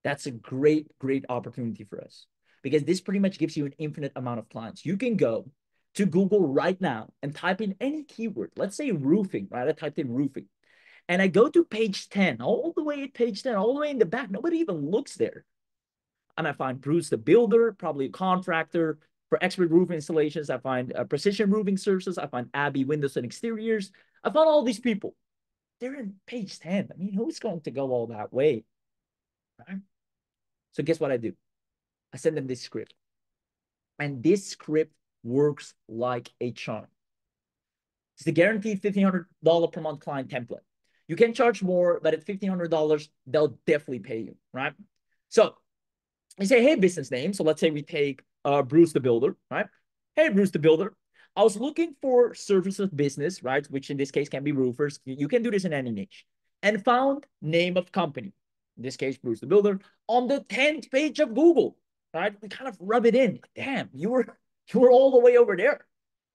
That's a great, great opportunity for us because this pretty much gives you an infinite amount of clients. You can go to Google right now and type in any keyword. Let's say roofing, right? I typed in roofing. And I go to page 10, all the way at page 10, all the way in the back. Nobody even looks there. And I find Bruce the builder, probably a contractor. For expert roof installations, I find precision roofing services. I find Abbey windows and exteriors. I found all these people. They're in page 10. I mean, who's going to go all that way? Right? So guess what I do? I send them this script. And this script works like a charm. It's the guaranteed $1,500 per month client template. You can charge more, but at $1,500, they'll definitely pay you, right? So you say, hey, business name. So let's say we take Bruce the Builder, right? Hey, Bruce the Builder. I was looking for services business, right? Which in this case can be roofers. You can do this in any niche. And found name of company. In this case, Bruce the Builder, on the 10th page of Google, right? We kind of rub it in. Damn, you were all the way over there.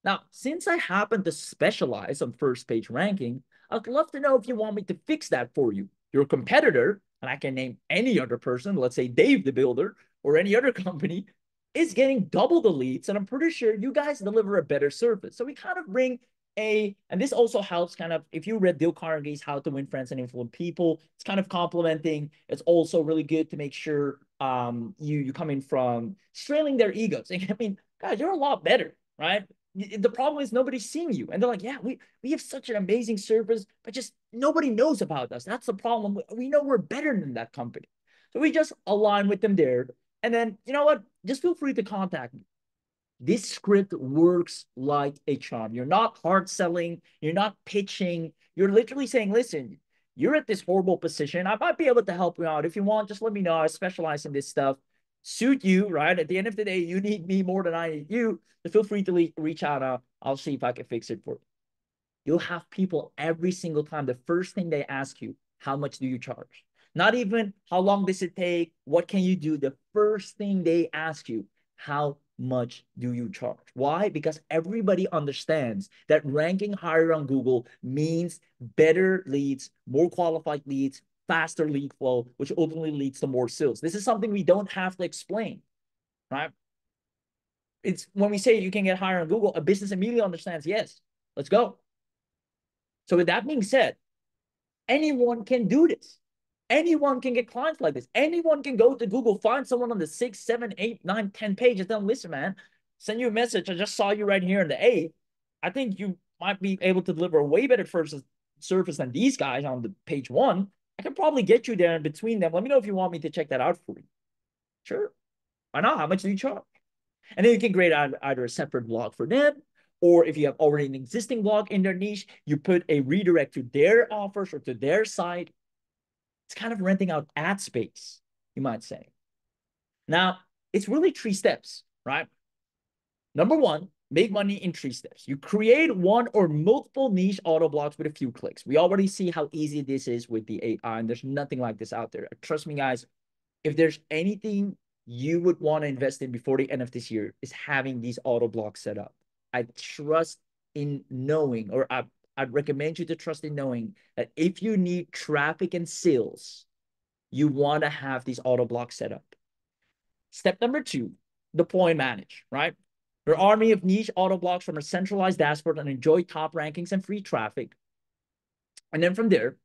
Now, since I happen to specialize on first page ranking, I'd love to know if you want me to fix that for you. Your competitor, and I can name any other person, let's say Dave the Builder or any other company, is getting double the leads. And I'm pretty sure you guys deliver a better service. So we kind of bring and this also helps kind of, if you read Dale Carnegie's How to Win Friends and Influence People, it's kind of complementing. It's also really good to make sure you come in from strailing their egos. I mean, guys, you're a lot better, right? The problem is nobody's seeing you. And they're like, yeah, we have such an amazing service, but just nobody knows about us. That's the problem. We know we're better than that company. So we just align with them there. And then, you know what? Just feel free to contact me. This script works like a charm. You're not hard selling. You're not pitching. You're literally saying, listen, you're at this horrible position. I might be able to help you out. If you want, just let me know. I specialize in this stuff. Suit you, right? At the end of the day, you need me more than I need you. So feel free to reach out. I'll see if I can fix it for you. You'll have people every single time. The first thing they ask you, how much do you charge? Not even how long does it take? What can you do? The first thing they ask you, how much do you charge? Why? Because everybody understands that ranking higher on Google means better leads, more qualified leads, faster lead flow, which ultimately leads to more sales. This is something we don't have to explain, right? It's when we say you can get higher on Google, a business immediately understands, yes, let's go. So with that being said, anyone can do this. Anyone can get clients like this. Anyone can go to Google, find someone on the 6, 7, 8, 9, 10 page and tell them, listen, man, send you a message. I just saw you right here in the 8th. I think you might be able to deliver a way better service than these guys on the page 1. I can probably get you there in between them. Let me know if you want me to check that out for you. Sure. Why not? How much do you charge? And then you can create either a separate blog for them, or if you have already an existing blog in their niche, you put a redirect to their offers or to their site. It's kind of renting out ad space, you might say. Now, it's really 3 steps, right? Number 1, make money in 3 steps. You create one or multiple niche auto blogs with a few clicks. We already see how easy this is with the AI, and there's nothing like this out there. Trust me, guys, if there's anything you would want to invest in before the end of this year is having these auto blocks set up. I trust in knowing, or I'd recommend you to trust in knowing that if you need traffic and sales, you want to have these auto blocks set up. Step number 2, deploy and manage, right? Your army of niche auto blocks from a centralized dashboard and enjoy top rankings and free traffic. And then from there,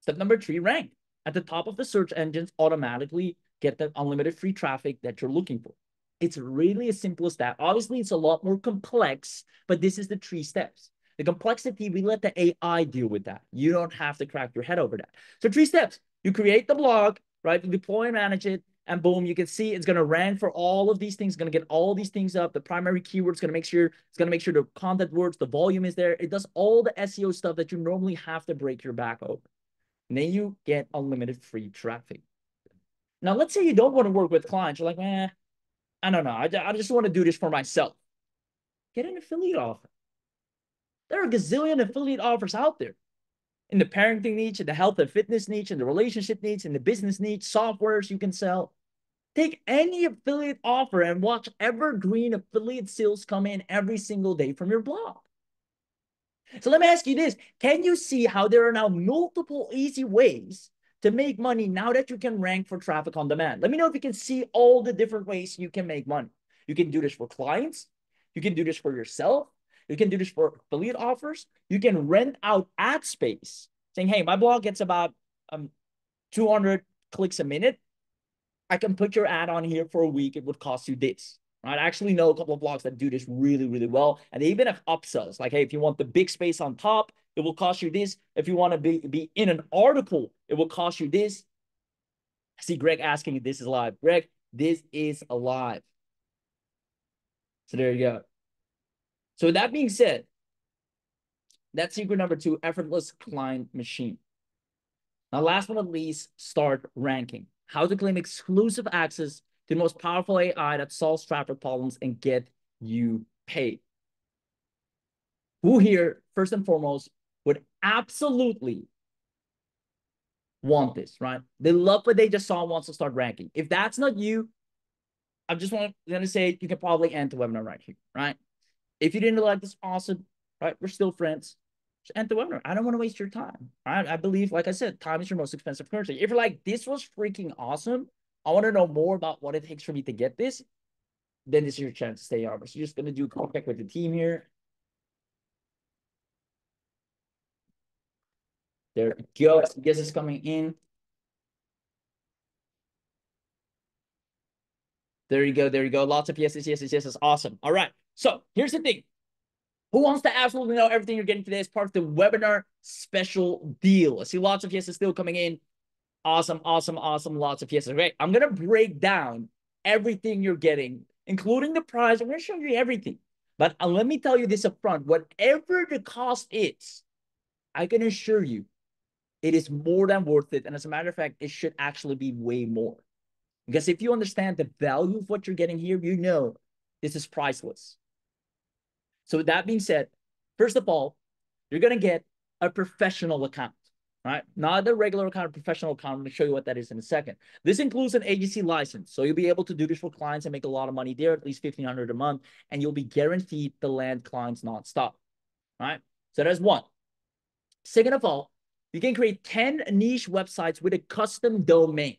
step number 3, rank at the top of the search engines automatically. Get the unlimited free traffic that you're looking for. It's really as simple as that. Obviously, it's a lot more complex, but this is the 3 steps. The complexity, we let the AI deal with that. You don't have to crack your head over that. So 3 steps. You create the blog, right? You deploy and manage it, and boom, you can see it's going to rank for all of these things. It's going to get all these things up. The primary keywords going to make sure the content works, the volume is there. It does all the SEO stuff that you normally have to break your back over. And then you get unlimited free traffic. Now, let's say you don't want to work with clients. You're like, I don't know. I just want to do this for myself. Get an affiliate offer. There are a gazillion affiliate offers out there. In the parenting niche, in the health and fitness niche, in the relationship niche, in the business niche, softwares you can sell. Take any affiliate offer and watch evergreen affiliate sales come in every single day from your blog. So let me ask you this. Can you see how there are now multiple easy ways to make money now that you can rank for traffic on demand? Let me know if you can see all the different ways you can make money. You can do this for clients. You can do this for yourself. You can do this for affiliate offers. You can rent out ad space saying, hey, my blog gets about 200 clicks a minute. I can put your ad on here for a week. It would cost you this. Right? I actually know a couple of blogs that do this really, really well. And they even have upsells. Like, hey, if you want the big space on top, it will cost you this. If you want to be in an article, it will cost you this. I see Greg asking if this is live. Greg, this is alive. So there you go. So with that being said, that's secret number 2, effortless client machine. Now, last but not least, start ranking. How to claim exclusive access to the most powerful AI that solves traffic problems and get you paid. Who here, first and foremost, would absolutely want this, right? They love what they just saw and wants to start ranking. If that's not you, I just want to say you can probably end the webinar right here, right? If you didn't like this, awesome, right? We're still friends. Just end the webinar. I don't want to waste your time, right? I believe, like I said, time is your most expensive currency. If you're like, this was freaking awesome, I want to know more about what it takes for me to get this, then this is your chance to stay on. So you're just going to do a quick check with the team here. There we go. Guess it's coming in. There you go. There you go. Lots of yeses, yeses, yeses. Awesome. All right. So here's the thing. Who wants to absolutely know everything you're getting today as part of the webinar special deal? I see lots of yeses still coming in. Awesome, awesome, awesome. Lots of yeses. Okay. I'm going to break down everything you're getting including the price. I'm going to show you everything. But let me tell you this up front. Whatever the cost is, I can assure you it is more than worth it. And as a matter of fact, it should actually be way more. Because if you understand the value of what you're getting here, you know this is priceless. So with that being said, first of all, you're going to get a professional account, right? Not a regular account, a professional account. I'm going to show you what that is in a second. This includes an agency license. So you'll be able to do this for clients and make a lot of money there, at least $1,500 a month, and you'll be guaranteed to land clients nonstop, right? So that's one. Second of all, you can create 10 niche websites with a custom domain.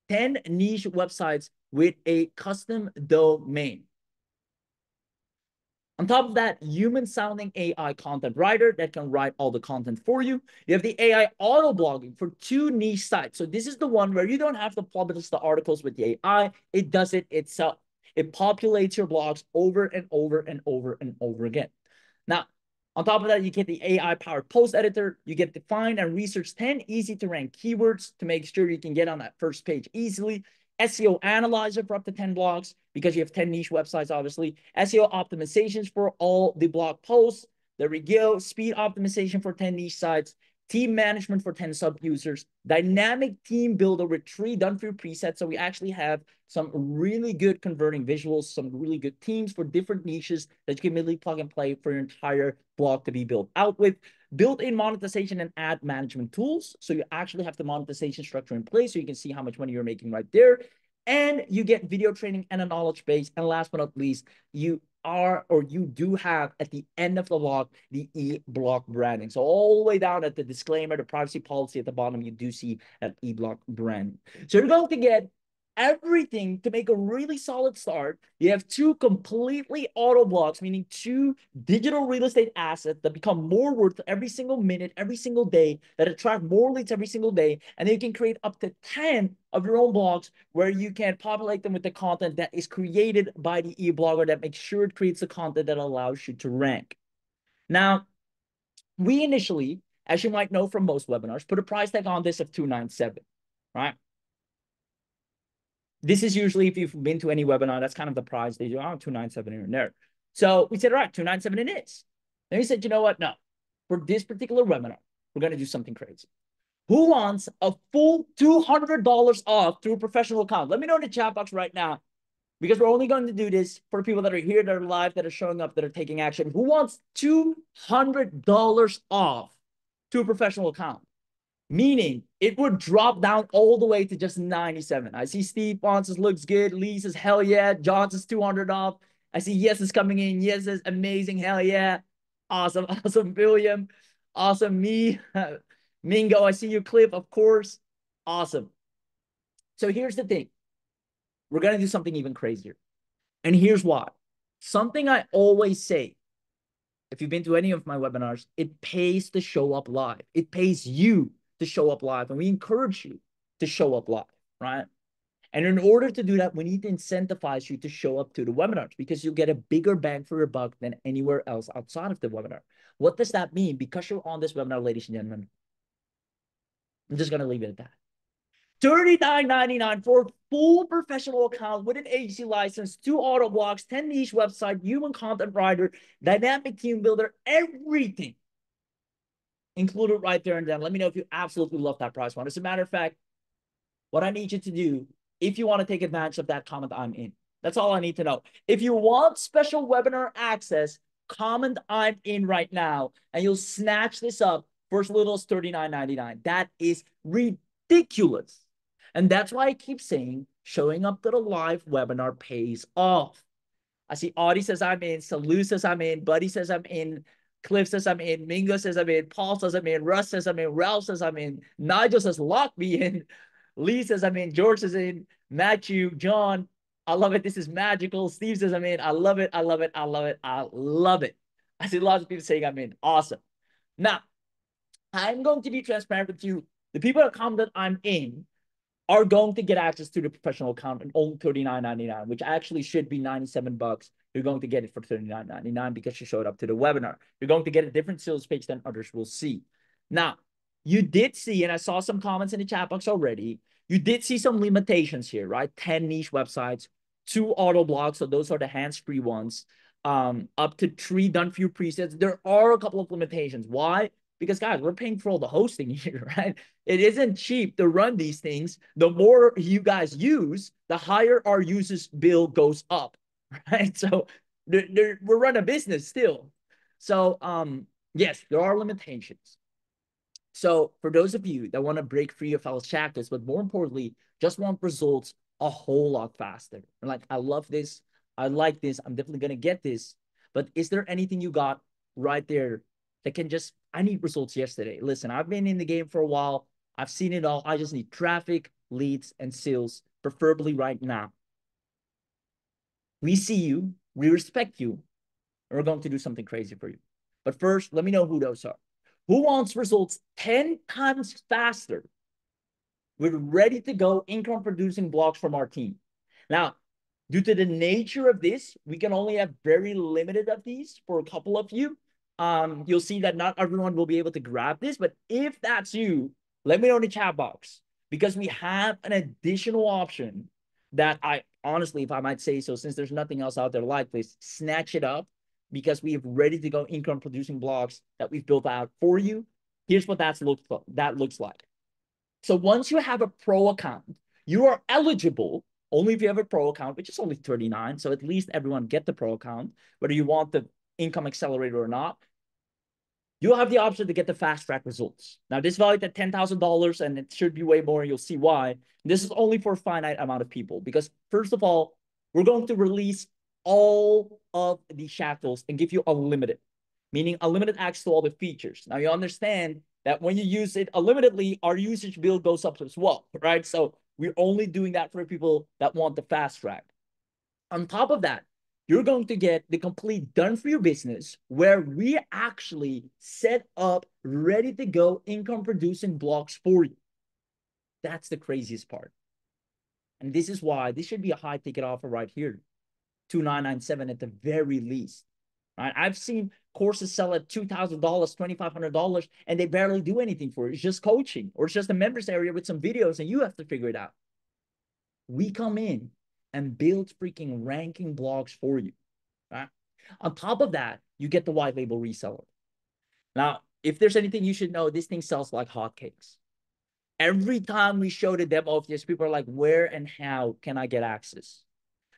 10 niche websites with a custom domain. On top of that, human-sounding AI content writer that can write all the content for you. You have the AI auto blogging for 2 niche sites. So this is the one where you don't have to publish the articles with the AI. It does it itself. It populates your blogs over and over and over and over again. Now, on top of that, you get the AI-powered post editor. You get to find and research 10 easy-to-rank keywords to make sure you can get on that first page easily. SEO analyzer for up to 10 blogs because you have 10 niche websites, obviously. SEO optimizations for all the blog posts. There we go. Speed optimization for 10 niche sites. Team management for 10 sub-users. Dynamic team builder with 3 done-for-you presets. So we actually have some really good converting visuals, some really good teams for different niches that you can immediately plug and play for your entire blog to be built out with. Built-in monetization and ad management tools. So you actually have the monetization structure in place so you can see how much money you're making right there. And you get video training and a knowledge base. And last but not least, you do have at the end of the log the eBlog branding. So all the way down at the disclaimer, the privacy policy at the bottom, you do see that eBlog brand. So you're going to get everything to make a really solid start. You have 2 completely auto blogs, meaning 2 digital real estate assets that become more worth every single minute, every single day, that attract more leads every single day. And then you can create up to 10 of your own blogs where you can populate them with the content that is created by the eBlogger that makes sure it creates the content that allows you to rank. Now, we initially, as you might know from most webinars, put a price tag on this of $297, right? This is usually, if you've been to any webinar, that's kind of the price. They do, oh, $297 here and there. So we said, all right, $297 it is. Then we said, you know what? No, for this particular webinar, we're going to do something crazy. Who wants a full $200 off through a professional account? Let me know in the chat box right now, because we're only going to do this for people that are here, that are live, that are showing up, that are taking action. Who wants $200 off to a professional account? Meaning it would drop down all the way to just 97. I see Steve wants us, looks good. Lee says, hell yeah. John says 200 off. I see yes is coming in. Yes is amazing. Hell yeah. Awesome. Awesome. William. Awesome. Me. Mingo. I see you, Cliff, of course. Awesome. So here's the thing. We're going to do something even crazier. And here's why. Something I always say, if you've been to any of my webinars, it pays to show up live. It pays you to show up live, and we encourage you to show up live, right? And in order to do that, we need to incentivize you to show up to the webinars because you'll get a bigger bang for your buck than anywhere else outside of the webinar. What does that mean? Because you're on this webinar, ladies and gentlemen, I'm just going to leave it at that. $39.99 for a full professional account with an agency license, 2 auto blogs, 10 niche website, human content writer, dynamic team builder, everything included right there and then. Let me know if you absolutely love that price one. As a matter of fact, what I need you to do, if you want to take advantage of that, comment I'm in. That's all I need to know. If you want special webinar access, comment I'm in right now, and you'll snatch this up for as little as $39.99. That is ridiculous. And that's why I keep saying showing up to the live webinar pays off. I see Audie says I'm in, Salu says I'm in, Buddy says I'm in, Cliff says I'm in, Mingo says I'm in, Paul says I'm in, Russ says I'm in, Ralph says I'm in, Nigel says lock me in, Lee says I'm in, George says in, Matthew, John, I love it. This is magical. Steve says I'm in. I love it. I love it. I love it. I love it. I see lots of people saying I'm in. Awesome. Now, I'm going to be transparent with you. The people that comment that I'm in are going to get access to the professional account and only $39.99, which actually should be $97. You're going to get it for $39.99 because you showed up to the webinar. You're going to get a different sales page than others will see. Now, you did see, and I saw some comments in the chat box already, you did see some limitations here, right? 10 niche websites, 2 auto blocks. So those are the hands-free ones. Up to 3 done for you presets. There are a couple of limitations. Why? Because guys, we're paying for all the hosting here, right? It isn't cheap to run these things. The more you guys use, the higher our users bill goes up, right? So we're running a business still. So yes, there are limitations. So for those of you that want to break free of false shackles, but more importantly, just want results a whole lot faster. Like, I love this. I like this. I'm definitely going to get this. But is there anything you got right there that can just, I need results yesterday? Listen, I've been in the game for a while. I've seen it all. I just need traffic, leads, and sales, preferably right now. We see you. We respect you. And we're going to do something crazy for you. But first, let me know who those are. Who wants results 10 times faster with ready to go income producing blogs from our team? Now, due to the nature of this, we can only have very limited of these for a couple of you. You'll see that not everyone will be able to grab this, but if that's you, let me know in the chat box, because we have an additional option that I honestly, if I might say so, since there's nothing else out there like this, snatch it up, because we have ready to go income producing blogs that we've built out for you. Here's what that looks like. So once you have a pro account, you are eligible only if you have a pro account, which is only 39. So at least everyone get the pro account, whether you want the income accelerator or not. You'll have the option to get the fast track results. Now, this valued at $10,000, and it should be way more. You'll see why. This is only for a finite amount of people, because first of all, we're going to release all of the shackles and give you unlimited, meaning unlimited access to all the features. Now, you understand that when you use it unlimitedly, our usage bill goes up as well, right? So we're only doing that for people that want the fast track. On top of that, you're going to get the complete done for you business, where we actually set up ready to go income producing blocks for you. That's the craziest part. And this is why this should be a high ticket offer right here. $2,997 at the very least. Right? I've seen courses sell at $2,000, $2,500, and they barely do anything for it. It's just coaching, or it's just a members area with some videos, and you have to figure it out. We come in and build freaking ranking blogs for you. Right? On top of that, you get the white label reseller. Now, if there's anything you should know, this thing sells like hotcakes. Every time we show the demo of this, people are like, where and how can I get access?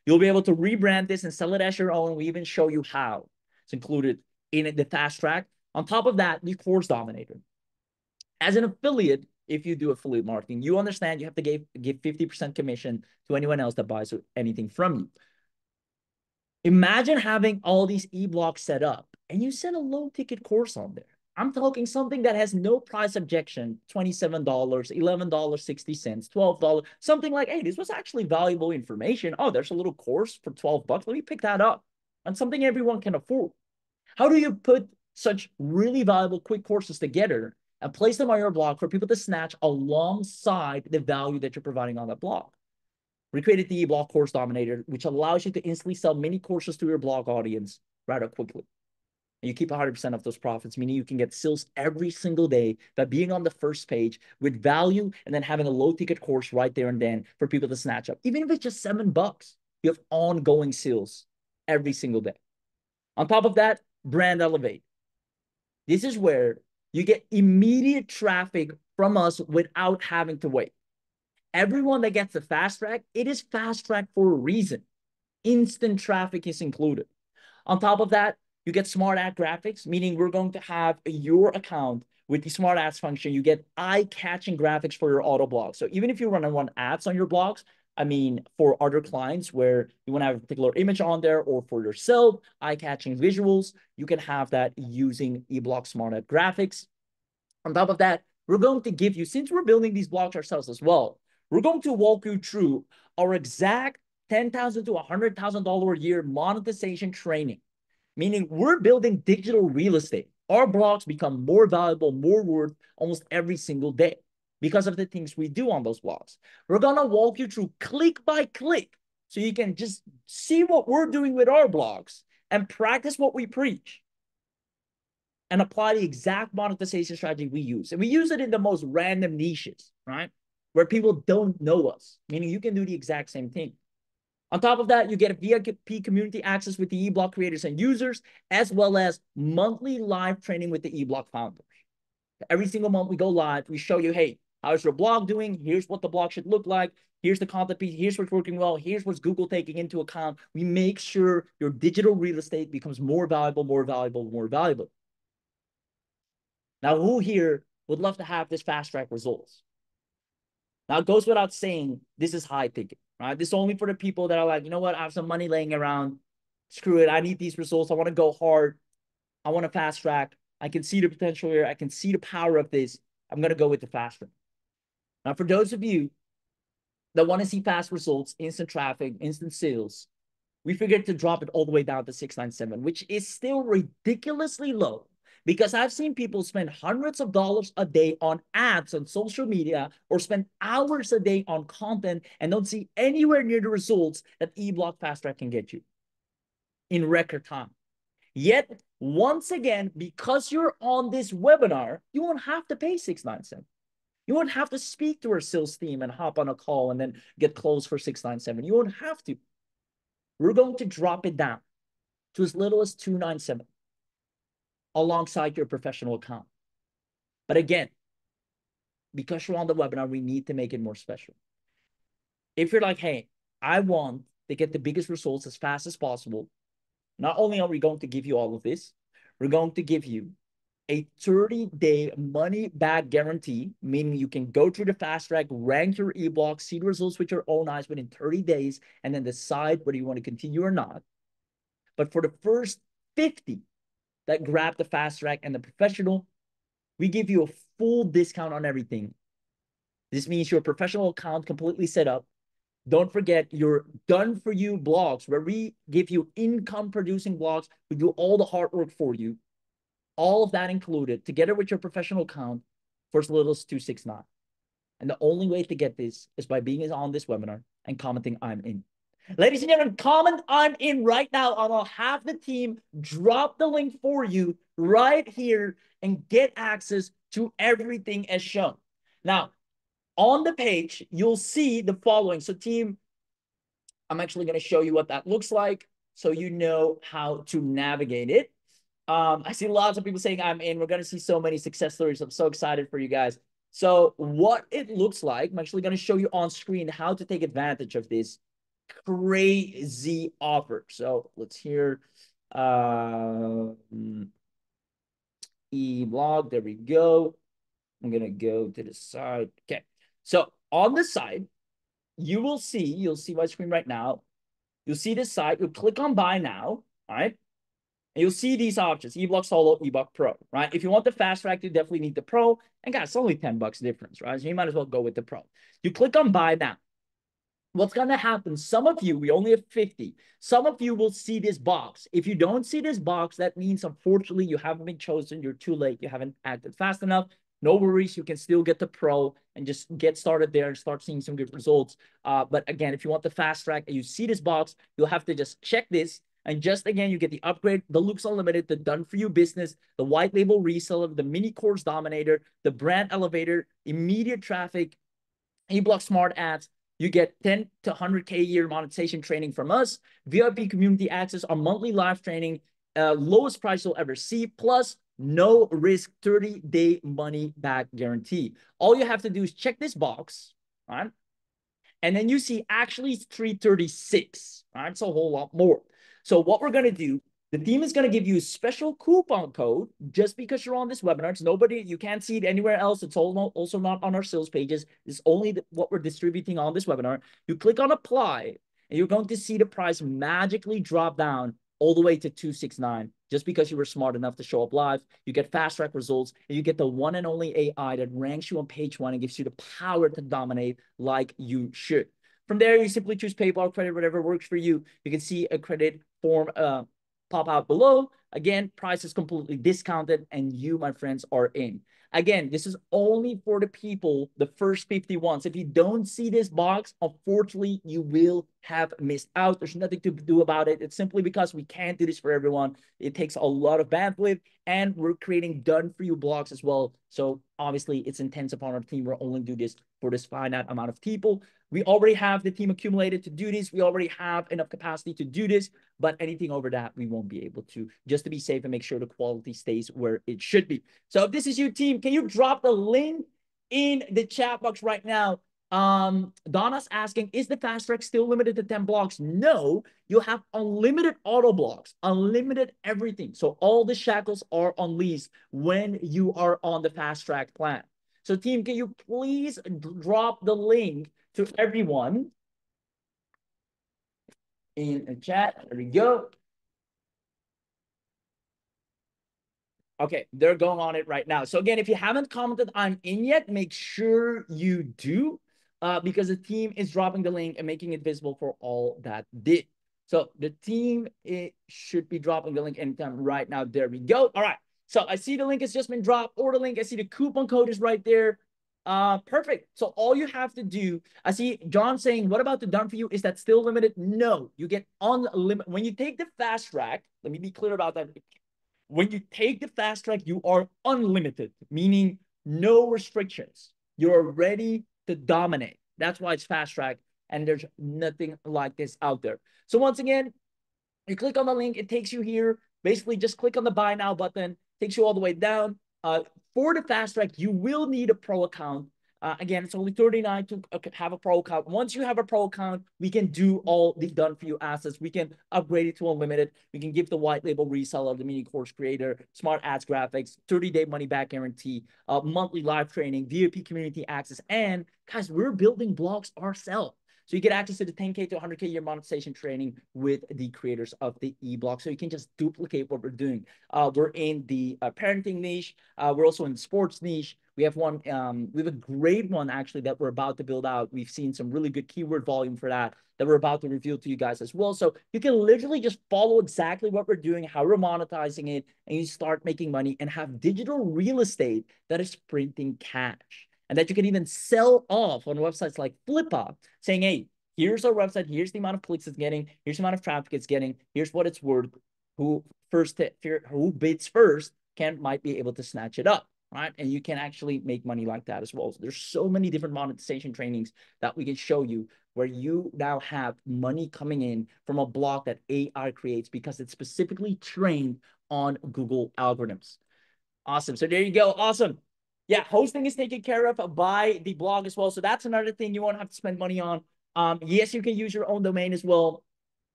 You'll be able to rebrand this and sell it as your own. We even show you how. It's included in the fast track. On top of that, the course dominator. As an affiliate, if you do affiliate marketing, you understand you have to give 50% commission to anyone else that buys anything from you. Imagine having all these eBlogs set up and you set a low ticket course on there. I'm talking something that has no price objection, $27, $11.60, $12, something like, hey, this was actually valuable information. Oh, there's a little course for $12. Let me pick that up. And something everyone can afford. How do you put such really valuable quick courses together and place them on your blog for people to snatch alongside the value that you're providing on that blog? We created the eBlog course dominator, which allows you to instantly sell many courses to your blog audience rather quickly. And you keep 100% of those profits, meaning you can get sales every single day by being on the first page with value, and then having a low ticket course right there and then for people to snatch up. Even if it's just $7, you have ongoing sales every single day. On top of that, brand elevate. This is where you get immediate traffic from us without having to wait. Everyone that gets the fast track, it is fast track for a reason. Instant traffic is included. On top of that, you get smart ad graphics, meaning we're going to have your account with the smart ads function. You get eye-catching graphics for your auto blog. So even if you run ads on your blogs, I mean, for other clients where you want to have a particular image on there, or for yourself, eye-catching visuals, you can have that using eBlog smart ad graphics. On top of that, we're going to give you, since we're building these blogs ourselves as well, we're going to walk you through our exact $10,000 to $100,000 a year monetization training, meaning we're building digital real estate. Our blogs become more valuable, more worth almost every single day because of the things we do on those blogs. We're going to walk you through click by click so you can just see what we're doing with our blogs and practice what we preach and apply the exact monetization strategy we use. And we use it in the most random niches, right? Where people don't know us, meaning you can do the exact same thing. On top of that, you get a VIP community access with the eBlog creators and users, as well as monthly live training with the eBlog founders. Every single month we go live, we show you, hey, how's your blog doing? Here's what the blog should look like. Here's the content piece. Here's what's working well. Here's what's Google taking into account. We make sure your digital real estate becomes more valuable, more valuable, more valuable. Now, who here would love to have this fast track results? Now, it goes without saying, this is high ticket, right? This is only for the people that are like, you know what? I have some money laying around. Screw it. I need these results. I want to go hard. I want to fast track. I can see the potential here. I can see the power of this. I'm going to go with the fast track. Now, for those of you that want to see fast results, instant traffic, instant sales, we figured to drop it all the way down to 697, which is still ridiculously low, because I've seen people spend hundreds of dollars a day on ads on social media or spend hours a day on content and don't see anywhere near the results that eBlog Fast Track can get you in record time. Yet, once again, because you're on this webinar, you won't have to pay $697. You won't have to speak to our sales team and hop on a call and then get closed for $697. You won't have to. We're going to drop it down to as little as $297 alongside your professional account. But again, because you're on the webinar, we need to make it more special. If you're like, hey, I want to get the biggest results as fast as possible, not only are we going to give you all of this, we're going to give you a 30-day money-back guarantee, meaning you can go through the fast track, rank your eBlog, see the results with your own eyes within 30 days, and then decide whether you want to continue or not. But for the first 50 that grab the fast track and the professional, we give you a full discount on everything. This means your professional account completely set up. Don't forget your done-for-you blogs, where we give you income-producing blogs. We do all the hard work for you. All of that included, together with your professional account, for as little as $269. And the only way to get this is by being on this webinar and commenting, I'm in. Ladies and gentlemen, comment I'm in right now, and I'll have the team drop the link for you right here and get access to everything as shown. Now, on the page, you'll see the following. So team, I'm actually going to show you what that looks like so you know how to navigate it. I see lots of people saying I'm in. We're going to see so many success stories. I'm so excited for you guys. So what it looks like, I'm actually going to show you on screen how to take advantage of this crazy offer. So let's hear eBlog. There we go. I'm going to go to the side. Okay. So on the side, you'll see my screen right now. You'll see this site. You'll click on buy now. All right. And you'll see these options, eBlog Solo, eBlog Pro, right? If you want the fast track, you definitely need the Pro. And guys, it's only $10 difference, right? So you might as well go with the Pro. You click on buy now. What's going to happen? Some of you, we only have 50. Some of you will see this box. If you don't see this box, that means, unfortunately, you haven't been chosen. You're too late. You haven't acted fast enough. No worries. You can still get the Pro and just get started there and start seeing some good results. But again, if you want the fast track and you see this box, you'll have to just check this. And just again, you get the upgrade, the Looks Unlimited, the Done For You Business, the White Label Reseller, the Mini Course Dominator, the Brand Elevator, immediate traffic, eBlog Smart Ads. You get 10 to 100K a year monetization training from us, VIP community access, our monthly live training, lowest price you'll ever see, plus no risk 30-day money back guarantee. All you have to do is check this box, right? And then you see actually it's 336, right? It's a whole lot more. So what we're going to do, the team is going to give you a special coupon code just because you're on this webinar. It's nobody, you can't see it anywhere else. It's also not on our sales pages. It's only what we're distributing on this webinar. You click on apply and you're going to see the price magically drop down all the way to 269 just because you were smart enough to show up live. You get fast track results and you get the one and only AI that ranks you on page 1 and gives you the power to dominate like you should. From there, you simply choose PayPal, credit, whatever works for you. You can see a credit form pop out below. Again, price is completely discounted and you, my friends, are in. Again, this is only for the people, the first 51. So if you don't see this box, unfortunately, you will have missed out. There's nothing to do about it. It's simply because we can't do this for everyone. It takes a lot of bandwidth and we're creating done-for-you blogs as well. So obviously, it's intense upon our team. We're only do this for this finite amount of people. We already have the team accumulated to do this. We already have enough capacity to do this, but anything over that, we won't be able to, just to be safe and make sure the quality stays where it should be. So if this is your team, can you drop the link in the chat box right now? Donna's asking, is the fast track still limited to 10 blocks? No, you have unlimited auto blocks, unlimited everything. So all the shackles are unleashed when you are on the fast track plan. So team, can you please drop the link to everyone in the chat? There we go. Okay, they're going on it right now. So again, if you haven't commented I'm in yet, make sure you do, because the team is dropping the link and making it visible for all that did. So the team, it should be dropping the link anytime right now. There we go. All right. So I see the link has just been dropped. Order link. I see the coupon code is right there. Perfect. So all you have to do, I see John saying, what about the done for you? Is that still limited? No, you get unlimited. When you take the fast track, let me be clear about that. When you take the fast track, you are unlimited, meaning no restrictions. You're ready to dominate. That's why it's fast track, and there's nothing like this out there. So once again, you click on the link, it takes you here. Basically, just click on the buy now button, takes you all the way down. For the fast track, you will need a pro account. Again, it's only $39 to have a pro account. Once you have a pro account, we can do all the done for you assets. We can upgrade it to unlimited. We can give the white label reseller, the mini course creator, smart ads graphics, 30-day money back guarantee, monthly live training, VIP community access. And guys, we're building blogs ourselves. So you get access to the 10K to 100K year monetization training with the creators of the eBlog. So you can just duplicate what we're doing. We're in the parenting niche. We're also in the sports niche. We have one, we have a great one actually that we're about to build out. We've seen some really good keyword volume for that we're about to reveal to you guys as well. So you can literally just follow exactly what we're doing, how we're monetizing it, and you start making money and have digital real estate that is printing cash. And that you can even sell off on websites like Flippa, saying, hey, here's our website, here's the amount of clicks it's getting, here's the amount of traffic it's getting, here's what it's worth, who bids first might be able to snatch it up, right? And you can actually make money like that as well. So there's so many different monetization trainings that we can show you where you now have money coming in from a blog that AI creates because it's specifically trained on Google algorithms. Awesome. So there you go. Awesome. Yeah, hosting is taken care of by the blog as well. So that's another thing you won't have to spend money on. Yes, you can use your own domain as well.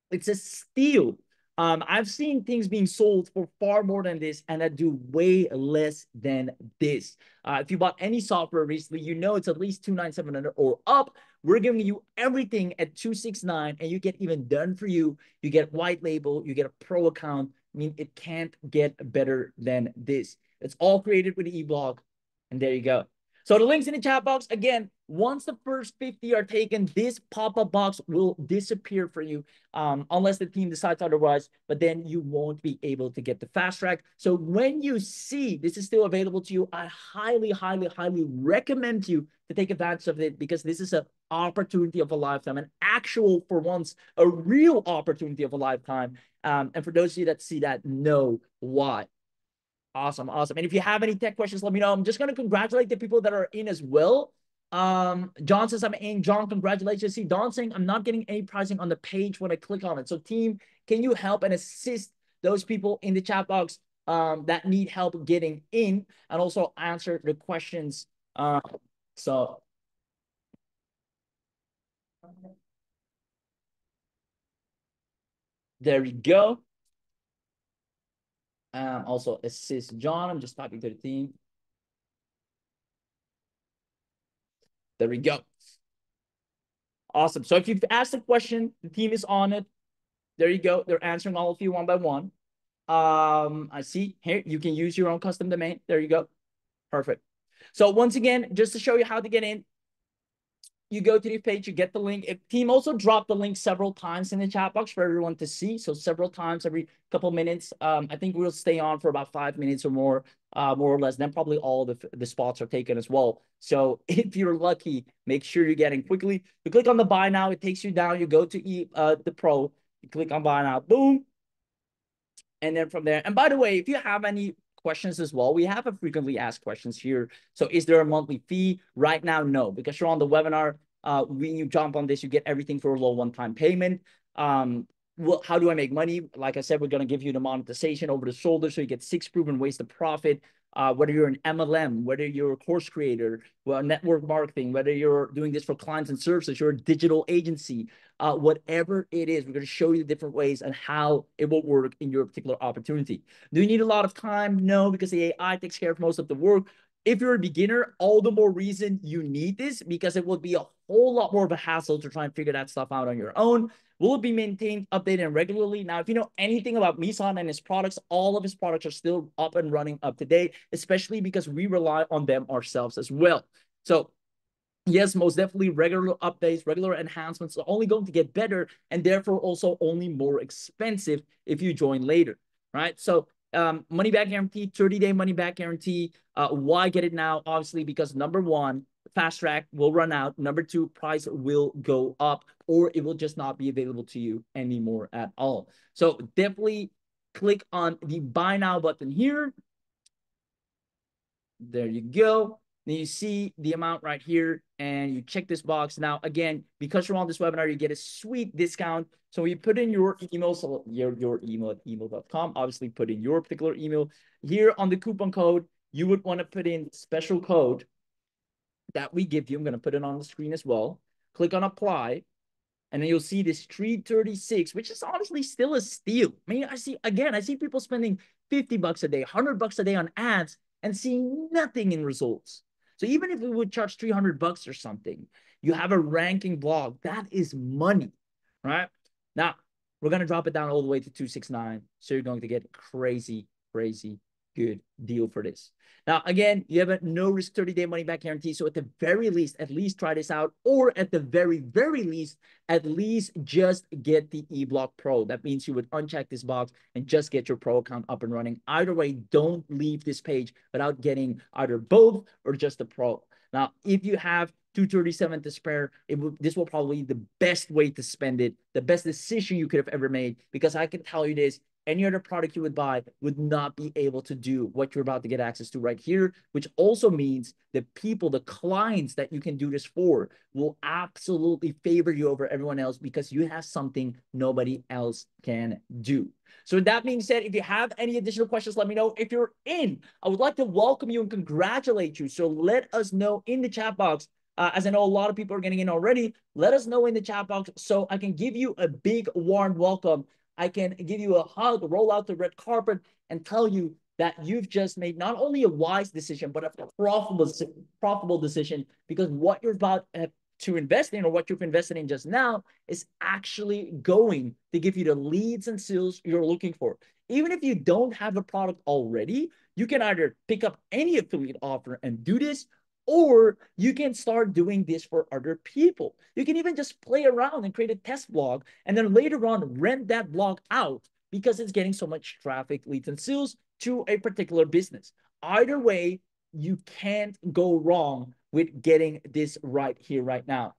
It's a steal. I've seen things being sold for far more than this and that do way less than this. If you bought any software recently, you know it's at least $2,900 or up. We're giving you everything at $269, and you get even done for you. You get white label, you get a pro account. I mean, it can't get better than this. It's all created with the eBlog, and there you go. So the link's in the chat box. Again, once the first 50 are taken, this pop-up box will disappear for you, unless the team decides otherwise, but then you won't be able to get the fast track. So when you see this is still available to you, I highly, highly, highly recommend you to take advantage of it, because this is an opportunity of a lifetime, an actual, for once, a real opportunity of a lifetime. And for those of you that see that, know why. Awesome, awesome. And if you have any tech questions, let me know. I'm just going to congratulate the people that are in as well. John says I'm in. John, congratulations. See, Don saying I'm not getting any pricing on the page when I click on it. So team, can you help and assist those people in the chat box that need help getting in, and also answer the questions? So there we go. Also assist John. I'm just talking to the team. There we go. Awesome. So if you've asked a question, the team is on it. There you go. They're answering all of you one by one. I see here, you can use your own custom domain. There you go. Perfect. So once again, just to show you how to get in, you go to the page, you get the link. If team also dropped the link several times in the chat box for everyone to see. So several times every couple minutes. I think we'll stay on for about 5 minutes or more or less. Then probably all the spots are taken as well. So if you're lucky, make sure you get in quickly. You click on the buy now, it takes you down. You go to the pro, you click on buy now, boom. And then from there, and by the way, if you have any questions as well. We have a frequently asked questions here. So is there a monthly fee? Right now, no, because you're on the webinar. When you jump on this, you get everything for a low one-time payment. Well, how do I make money? Like I said, we're going to give you the monetization over the shoulder. So you get 6 proven ways to profit. Whether you're an MLM, whether you're a course creator, well, network marketing, whether you're doing this for clients and services, you're a digital agency, whatever it is, we're going to show you the different ways and how it will work in your particular opportunity. Do you need a lot of time? No, because the AI takes care of most of the work. If you're a beginner, all the more reason you need this, because it will be a whole lot more of a hassle to try and figure that stuff out on your own. Will it be maintained, updated, and regularly? Now, if you know anything about Misan and his products, all of his products are still up and running, up to date, especially because we rely on them ourselves as well. So yes, most definitely regular updates, regular enhancements are only going to get better, and therefore also only more expensive if you join later, right? So money back guarantee, 30-day money back guarantee. Why get it now? Obviously, because number one, fast track will run out. Number two, price will go up, or it will just not be available to you anymore at all. So definitely click on the buy now button here. There you go. Then you see the amount right here and you check this box. Now, again, because you're on this webinar, you get a sweet discount. So you put in your email, so your email at eBlog.com, obviously put in your particular email. Here on the coupon code, you would want to put in special code that we give you. I'm going to put it on the screen as well. Click on apply. And then you'll see this 336, which is honestly still a steal. I mean, I see people spending 50 bucks a day, 100 bucks a day on ads and seeing nothing in results. So even if we would charge 300 bucks or something, you have a ranking blog. That is money, right? Now, we're going to drop it down all the way to 269. So you're going to get crazy, crazy good deal for this. Now, again, you have a no risk 30-day money back guarantee. So at the very least, at least try this out, or at the very, very least, at least just get the eBlog Pro. That means you would uncheck this box and just get your Pro account up and running. Either way, don't leave this page without getting either both or just the Pro. Now, if you have 237 to spare, this will probably be the best way to spend it, the best decision you could have ever made, because I can tell you this, any other product you would buy would not be able to do what you're about to get access to right here, which also means the people, the clients that you can do this for will absolutely favor you over everyone else because you have something nobody else can do. So with that being said, if you have any additional questions, let me know. If you're in, I would like to welcome you and congratulate you. So let us know in the chat box. As I know a lot of people are getting in already, let us know in the chat box so I can give you a big warm welcome. I can give you a hug, roll out the red carpet, and tell you that you've just made not only a wise decision, but a profitable decision, because what you're about to invest in, or what you've invested in just now, is actually going to give you the leads and sales you're looking for. Even if you don't have a product already, you can either pick up any affiliate offer and do this, or you can start doing this for other people. You can even just play around and create a test blog, and then later on rent that blog out because it's getting so much traffic, leads, and sales to a particular business. Either way, you can't go wrong with getting this right here, right now.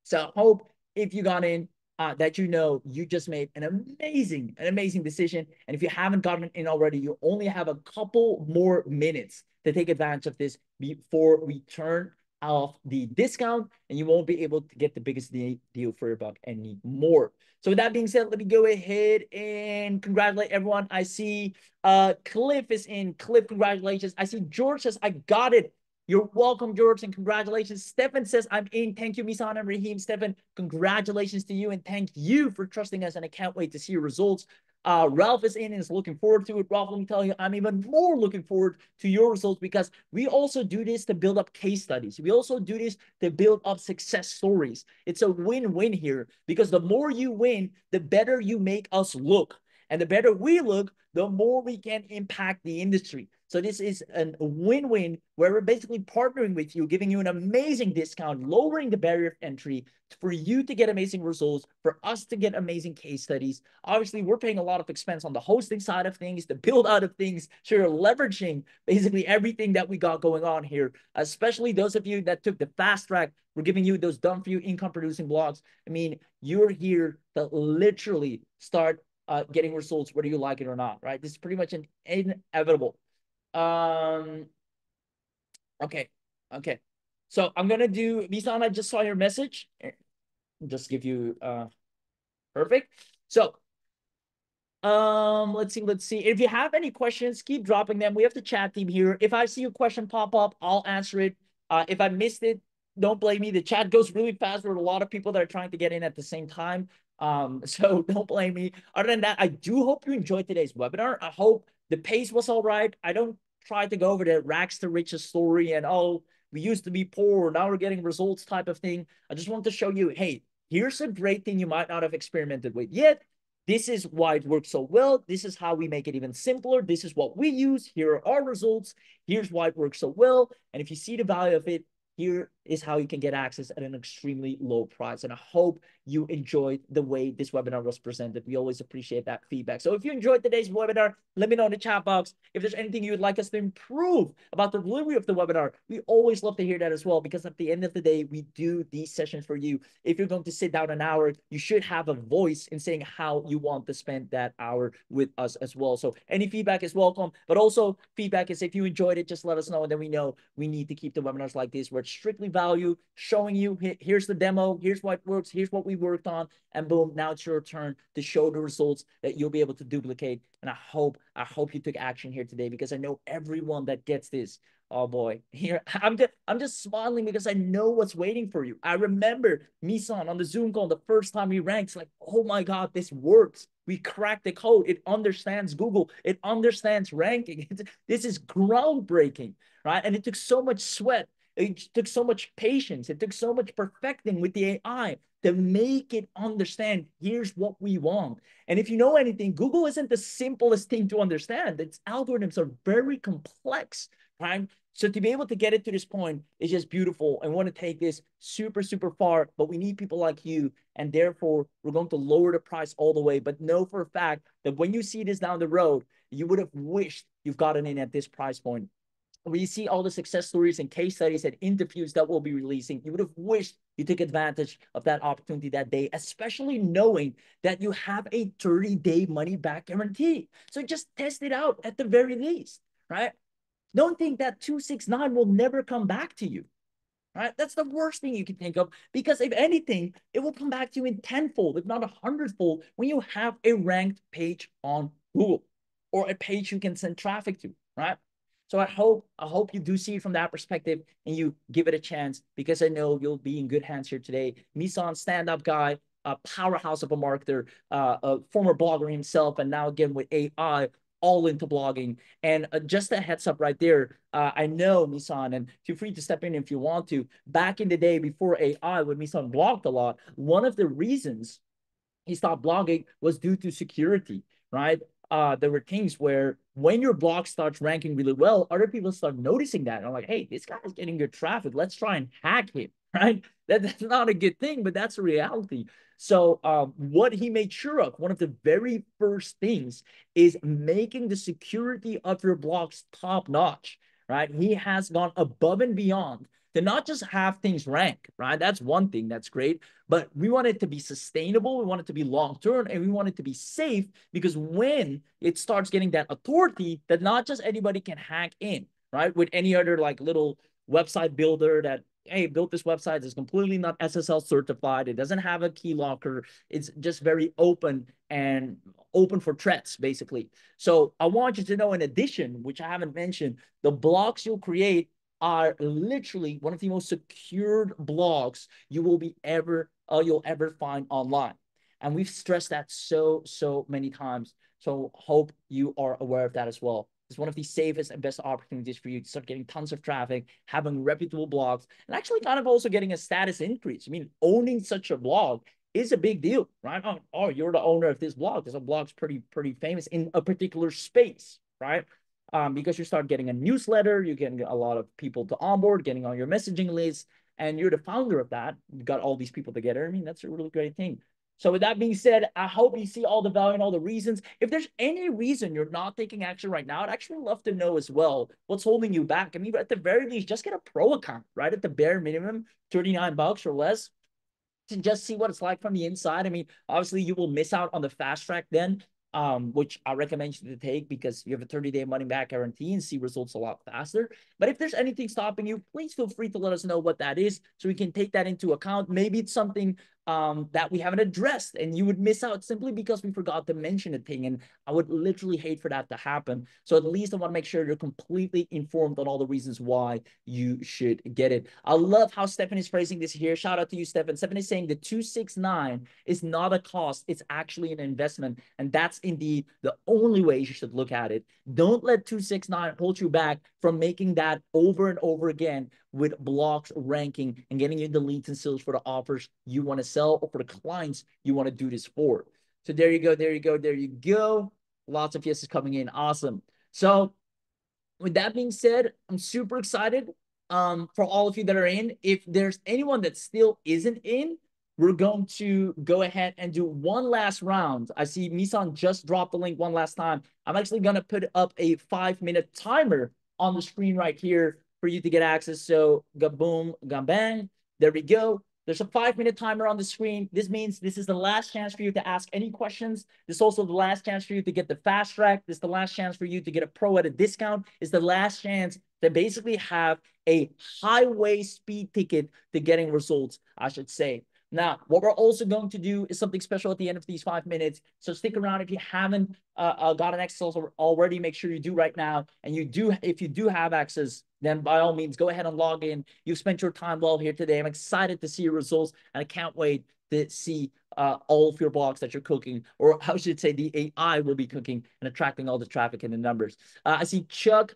So I hope if you got in, that you know you just made an amazing decision. And if you haven't gotten in already, you only have a couple more minutes to take advantage of this before we turn off the discount, and you won't be able to get the biggest deal for your buck anymore. So with that being said, let me go ahead and congratulate everyone. I see Cliff is in. Cliff, congratulations. I see George says, I got it. You're welcome, George, and congratulations. Stefan says, I'm in. Thank you, Misan and Raheem. Stefan, congratulations to you, and thank you for trusting us, and I can't wait to see your results. Ralph is in and is looking forward to it. Ralph, let me tell you, I'm even more looking forward to your results, because we also do this to build up case studies. We also do this to build up success stories. It's a win-win here, because the more you win, the better you make us look. And the better we look, the more we can impact the industry. So this is a win-win where we're basically partnering with you, giving you an amazing discount, lowering the barrier of entry for you to get amazing results, for us to get amazing case studies. Obviously, we're paying a lot of expense on the hosting side of things, the build out of things. So you're leveraging basically everything that we got going on here, especially those of you that took the fast track. We're giving you those done for you income producing blogs. I mean, you're here to literally start getting results, whether you like it or not, right? This is pretty much an inevitable. Um, okay. Okay. So I'm gonna do Misan, I just saw your message. Just give you perfect. So let's see. If you have any questions, keep dropping them. We have the chat team here. If I see a question pop up, I'll answer it. If I missed it, don't blame me. The chat goes really fast. There are a lot of people that are trying to get in at the same time. So don't blame me. Other than that, I do hope you enjoyed today's webinar. I hope the pace was all right. I don't try to go over the rags to riches story and oh, we used to be poor, now we're getting results type of thing. I just want to show you, hey, here's a great thing you might not have experimented with yet. This is why it works so well. This is how we make it even simpler. This is what we use. Here are our results. Here's why it works so well. And if you see the value of it, here is how you can get access at an extremely low price. And I hope you enjoyed the way this webinar was presented. We always appreciate that feedback. So if you enjoyed today's webinar, let me know in the chat box. If there's anything you would like us to improve about the delivery of the webinar, we always love to hear that as well, because at the end of the day, we do these sessions for you. If you're going to sit down an hour, you should have a voice in saying how you want to spend that hour with us as well. So any feedback is welcome, but also feedback is if you enjoyed it, just let us know, and then we know we need to keep the webinars like this where it's strictly value, showing you here's the demo, here's what works, here's what we worked on, and boom, now it's your turn to show the results that you'll be able to duplicate. And I hope you took action here today, because I know everyone that gets this, oh boy, here I'm just smiling because I know what's waiting for you. I remember Misan on the Zoom call the first time we ranked, like, oh my God, this works. We cracked the code. It understands Google. It understands ranking. This is groundbreaking, right? And it took so much sweat. It took so much patience. It took so much perfecting with the AI to make it understand, here's what we want. And if you know anything, Google isn't the simplest thing to understand. Its algorithms are very complex, right? So to be able to get it to this point is just beautiful. And we want to take this super, super far, but we need people like you. And therefore, we're going to lower the price all the way. But know for a fact that when you see this down the road, you would have wished you've gotten in at this price point. When you see all the success stories and case studies and interviews that we'll be releasing, you would have wished you took advantage of that opportunity that day, especially knowing that you have a 30-day money back guarantee. So just test it out at the very least, right? Don't think that 269 will never come back to you. Right? That's the worst thing you can think of, because if anything, it will come back to you in tenfold, if not 100-fold, when you have a ranked page on Google or a page you can send traffic to, right? So I hope you do see it from that perspective and you give it a chance, because I know you'll be in good hands here today. Misan, stand-up guy, a powerhouse of a marketer, a former blogger himself, and now again with AI, all into blogging. And just a heads up right there, I know Misan, and feel free to step in if you want to. Back in the day before AI, when Misan blogged a lot, one of the reasons he stopped blogging was due to security, right? There were things where when your blog starts ranking really well, other people start noticing that. And I'm like, hey, this guy's getting good traffic. Let's try and hack him, right? That's not a good thing, but that's a reality. So what he made sure of, one of the very first things, is making the security of your blogs top notch, right? He has gone above and beyond to not just have things rank, right? That's one thing that's great, but we want it to be sustainable. We want it to be long-term, and we want it to be safe, because when it starts getting that authority, that not just anybody can hack in, right? With any other like little website builder that, hey, built this website is completely not SSL certified. It doesn't have a key locker. It's just very open and open for threats, basically. So I want you to know, in addition, which I haven't mentioned, the blogs you'll create are literally one of the most secured blogs you'll ever find online. And we've stressed that so many times. So hope you are aware of that as well. It's one of the safest and best opportunities for you to start getting tons of traffic, having reputable blogs, and actually kind of also getting a status increase. I mean, owning such a blog is a big deal, right? Oh, you're the owner of this blog, because a blog's pretty famous in a particular space, right? Because you start getting a newsletter, you get a lot of people to onboard, getting on your messaging list, and you're the founder of that. You got all these people together. I mean, that's a really great thing. So with that being said, I hope you see all the value and all the reasons. If there's any reason you're not taking action right now, I'd actually love to know as well what's holding you back. I mean, at the very least, just get a pro account, right? At the bare minimum, 39 bucks or less, to just see what it's like from the inside. I mean, obviously you will miss out on the fast track then. which I recommend you to take because you have a 30-day money back guarantee and see results a lot faster. But if there's anything stopping you, please feel free to let us know what that is so we can take that into account. Maybe it's something that we haven't addressed and you would miss out simply because we forgot to mention a thing. And I would literally hate for that to happen. So at least I want to make sure you're completely informed on all the reasons why you should get it. I love how Stefan is phrasing this here. Shout out to you, Stefan. Stefan is saying the 269 is not a cost. It's actually an investment. And that's indeed the only way you should look at it. Don't let 269 hold you back from making that over and over again with blocks ranking and getting you the leads and sales for the offers you want to sell or for the clients you want to do this for. So there you go, there you go, there you go. Lots of yeses coming in. Awesome. So with that being said, I'm super excited for all of you that are in. If there's anyone that still isn't in, we're going to go ahead and do one last round. I see Misan just dropped the link one last time. I'm actually going to put up a 5-minute timer on the screen right here for you to get access. So gaboom, gabang. There we go. There's a 5-minute timer on the screen. This means this is the last chance for you to ask any questions. This is also the last chance for you to get the fast track. This is the last chance for you to get a pro at a discount. It's the last chance to basically have a highway speed ticket to getting results, I should say. Now, what we're also going to do is something special at the end of these 5 minutes. So stick around if you haven't gotten access already. Make sure you do right now. And if you do have access, then by all means, go ahead and log in. You've spent your time well here today. I'm excited to see your results, and I can't wait to see all of your blocks that you're cooking, or how should say the AI will be cooking and attracting all the traffic and the numbers. I see Chuck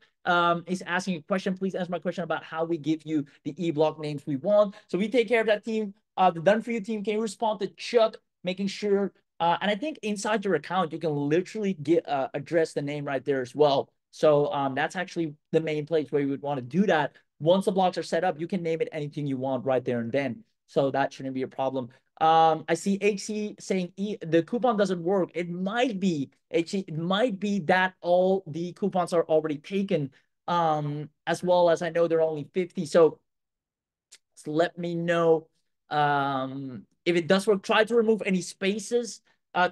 is asking a question. Please answer my question about how we give you the eBlog names we want. So we take care of that team. The Done For You team can respond to Chuck, making sure, and I think inside your account, you can literally get address the name right there as well. So that's actually the main place where you would want to do that. Once the blocks are set up, you can name it anything you want right there and then. So that shouldn't be a problem. I see HC saying the coupon doesn't work. It might be, HC, it might be that all the coupons are already taken, as well as I know they're only 50. So let me know if it does work. Try to remove any spaces.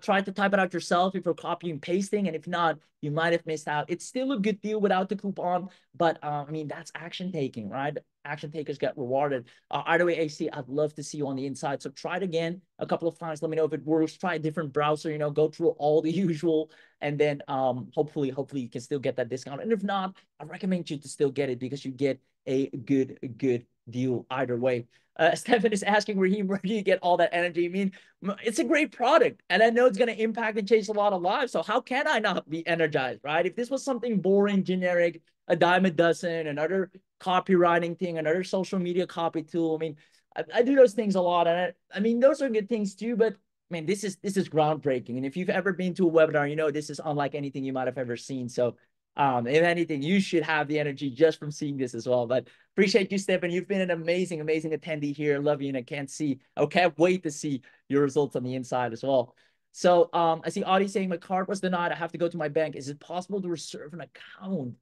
Try to type it out yourself if you're copying and pasting, and if not, you might have missed out. It's still a good deal without the coupon, but I mean, that's action taking, right? Action takers get rewarded. Either way, AC, I'd love to see you on the inside. So try it again a couple of times. Let me know if it works. Try a different browser, go through all the usual, and then hopefully you can still get that discount. And if not, I recommend you to still get it because you get a good deal either way. Stefan is asking, Raheem, where do you get all that energy? I mean, it's a great product, and I know it's going to impact and change a lot of lives. So how can I not be energized, right? If this was something boring, generic, a dime a dozen, another copywriting thing, another social media copy tool. I mean, I do those things a lot, and I mean, those are good things too. But I mean, this is groundbreaking, and if you've ever been to a webinar, this is unlike anything you might have ever seen. So if anything, you should have the energy just from seeing this as well. But appreciate you, Stefan. You've been an amazing attendee here. Love you, and I can't wait to see your results on the inside as well. So I see Audie saying my card was denied. I have to go to my bank. Is it possible to reserve an account?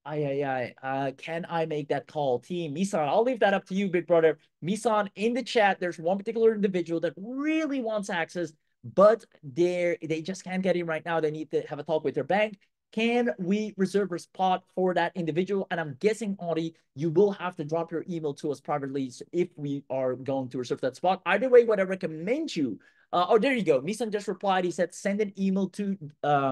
Can I make that call? Team Misan, I'll leave that up to you, big brother. Misan, in the chat, there's one particular individual that really wants access, but they just can't get in right now. They need to have a talk with their bank. Can we reserve a spot for that individual? And I'm guessing, Audie, you will have to drop your email to us privately if we are going to reserve that spot. Either way, what I recommend you, there you go. Misan just replied. He said, send an email to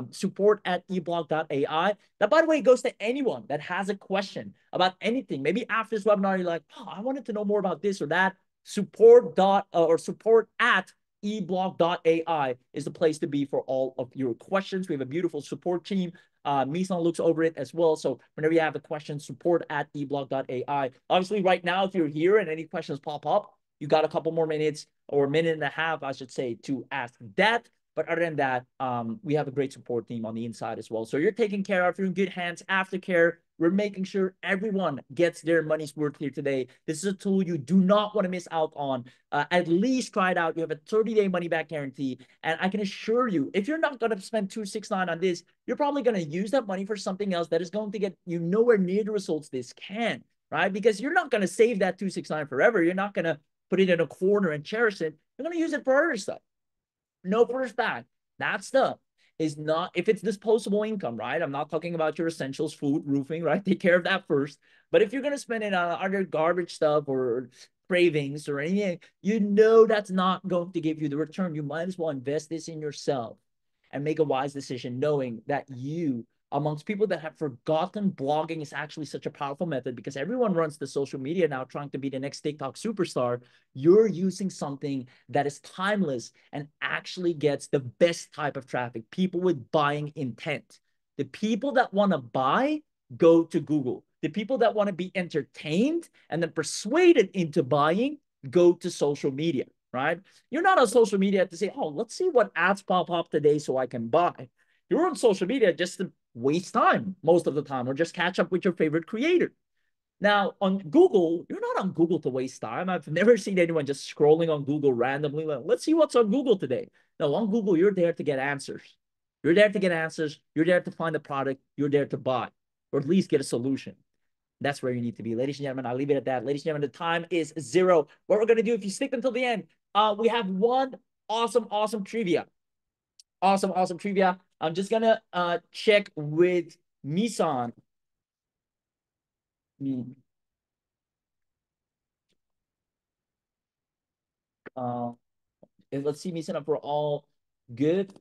support@eblog.ai. That, by the way, goes to anyone that has a question about anything. Maybe after this webinar, you're like, oh, I wanted to know more about this or that. Support@eblog.ai is the place to be for all of your questions. We have a beautiful support team. Misan looks over it as well. So whenever you have a question, support@eblog.ai. Obviously, right now, if you're here and any questions pop up, you got a couple more minutes, or a minute and a half, I should say, to ask that. But other than that, we have a great support team on the inside as well. So you're taken care of. You're in good hands. Aftercare, we're making sure everyone gets their money's worth here today. This is a tool you do not want to miss out on. At least try it out. You have a 30-day money-back guarantee. And I can assure you, if you're not going to spend $269 on this, you're probably going to use that money for something else that is going to get you nowhere near the results this can, right? Because you're not going to save that $269 forever. You're not going to put it in a corner and cherish it. You're going to use it for other stuff. No, for a fact, that stuff is not, if it's disposable income, right? I'm not talking about your essentials, food, roofing, right? Take care of that first. But if you're going to spend it on other garbage stuff or cravings or anything, you know that's not going to give you the return. You might as well invest this in yourself and make a wise decision, knowing that you, amongst people that have forgotten blogging is actually such a powerful method, because everyone runs the social media now trying to be the next TikTok superstar. You're using something that is timeless and actually gets the best type of traffic, people with buying intent. The people that want to buy go to Google. The people that want to be entertained and then persuaded into buying go to social media, right? You're not on social media to say, oh, let's see what ads pop up today so I can buy. You're on social media just to waste time most of the time, or just catch up with your favorite creator. Now, on Google, you're not on Google to waste time. I've never seen anyone just scrolling on Google randomly. Like, let's see what's on Google today. No, on Google, you're there to get answers. You're there to get answers. You're there to find a product. You're there to buy, or at least get a solution. That's where you need to be. Ladies and gentlemen, I'll leave it at that. Ladies and gentlemen, the time is 0. What we're going to do, if you stick until the end, we have one awesome trivia. Awesome trivia. I'm just going to check with Misan. Uh, let's see, Misan, if we're all good.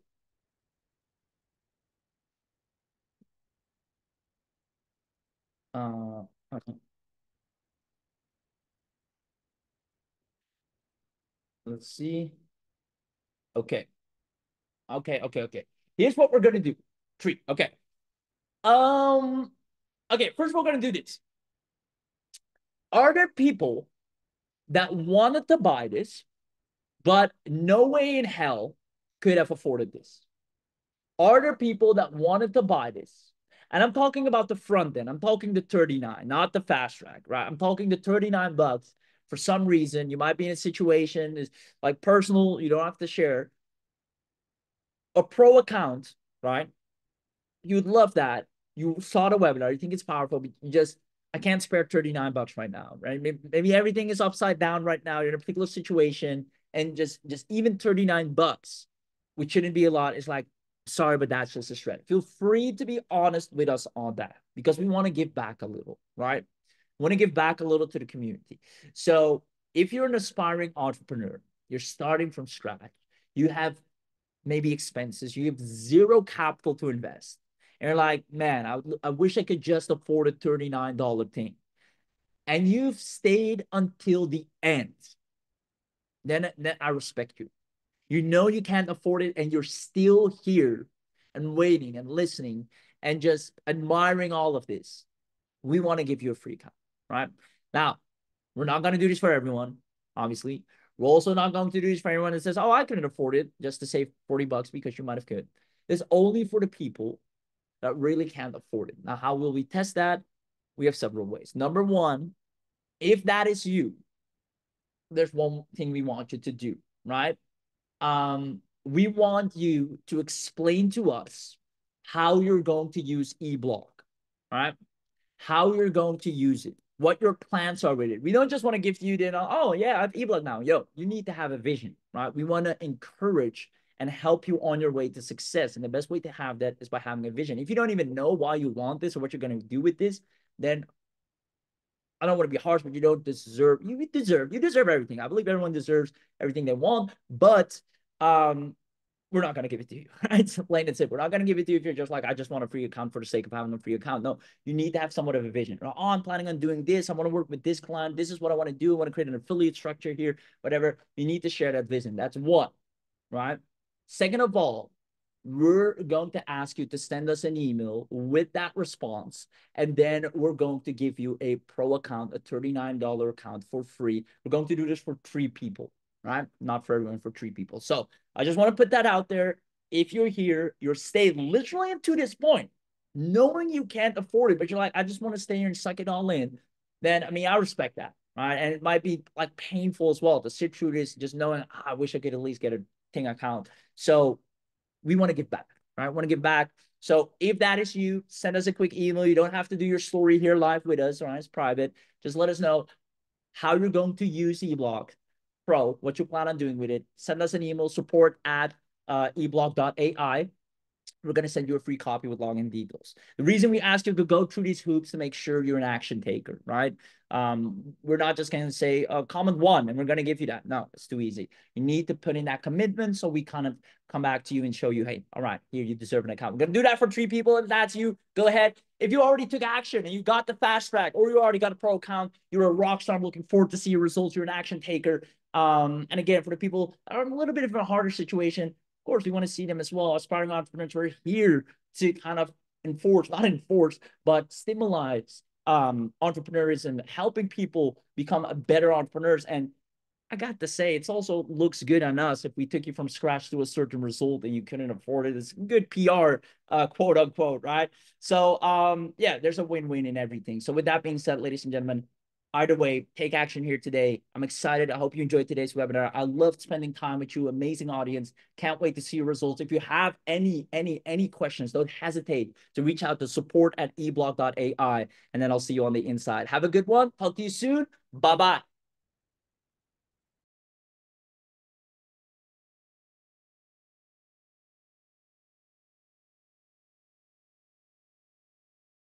Okay. Let's see. Okay. Okay. Here's what we're gonna do. Treat. Okay. Um. Okay. First, we're gonna do this. Are there people that wanted to buy this, but no way in hell could have afforded this? Are there people that wanted to buy this? And I'm talking about the front end. I'm talking the 39, not the fast track, right? I'm talking the 39 bucks. For some reason, you might be in a situation is like personal, you don't have to share a pro account, right? You'd love that. You saw the webinar, you think it's powerful, but you just, I can't spare 39 bucks right now, right? Maybe everything is upside down right now. You're in a particular situation, and just even 39 bucks, which shouldn't be a lot, is like, sorry, but that's just a shred. Feel free to be honest with us on that, because we want to give back a little, right? We want to give back a little to the community. So if you're an aspiring entrepreneur, you're starting from scratch, you have maybe expenses, you have zero capital to invest, and you're like, man, I wish I could just afford a $39 thing, and you've stayed until the end, then I respect you. You know you can't afford it, and you're still here and waiting and listening and just admiring all of this. We want to give you a free account, right? Now, we're not going to do this for everyone, obviously. We're also not going to do this for anyone that says, oh, I couldn't afford it, just to save 40 bucks because you might have could. It's only for the people that really can't afford it. Now, how will we test that? We have several ways. Number one, if that is you, there's one thing we want you to do, right? We want you to explain to us how you're going to use eBlog, right? How you're going to use it, what your plans are with it. We don't just want to give you the, oh yeah, I have eBlog now. Yo, you need to have a vision, right? We want to encourage and help you on your way to success. And the best way to have that is by having a vision. If you don't even know why you want this or what you're going to do with this, then I don't want to be harsh, but you don't deserve, you deserve everything. I believe everyone deserves everything they want, but we're not going to give it to you, right? So plain and simple. We're not going to give it to you if you're just like, I just want a free account for the sake of having a free account. No, you need to have somewhat of a vision. Oh, I'm planning on doing this. I want to work with this client. This is what I want to do. I want to create an affiliate structure here, whatever. You need to share that vision. That's one, right? Second of all, we're going to ask you to send us an email with that response, and then we're going to give you a pro account, a $39 account for free. We're going to do this for 3 people, right? Not for everyone, for 3 people. So I just want to put that out there. If you're here, you're staying literally to this point, knowing you can't afford it, but you're like, I just want to stay here and suck it all in, then, I mean, I respect that, right? And it might be like painful as well to sit through this, just knowing, I wish I could at least get a thing account. So we want to give back, right? Want to give back. So if that is you, send us a quick email. You don't have to do your story here live with us, all right? It's private. Just let us know how you're going to use eBlog Pro, what you plan on doing with it. Send us an email, support at eblog.ai. we're going to send you a free copy with login details. The reason we ask you to go through these hoops to make sure you're an action taker, right? We're not just going to say comment one and we're going to give you that. No, it's too easy. You need to put in that commitment. So we kind of come back to you and show you, hey, all right, here, you deserve an account. We're going to do that for 3 people. If that's you, go ahead. If you already took action and you got the fast track, or you already got a pro account, you're a rock star, I'm looking forward to see your results. You're an action taker. And again, for the people that are in a little bit of a harder situation, of course, we want to see them as well. Aspiring entrepreneurs, we're here to kind of not enforce, but stimulate entrepreneurs and helping people become better entrepreneurs. And I got to say, it also looks good on us if we took you from scratch to a certain result and you couldn't afford it. It's good PR, quote unquote, right? So, yeah, there's a win-win in everything. So with that being said, ladies and gentlemen, either way, take action here today. I'm excited. I hope you enjoyed today's webinar. I loved spending time with you. Amazing audience. Can't wait to see your results. If you have any questions, don't hesitate to reach out to support@eblog.ai, and then I'll see you on the inside. Have a good one. Talk to you soon. Bye-bye.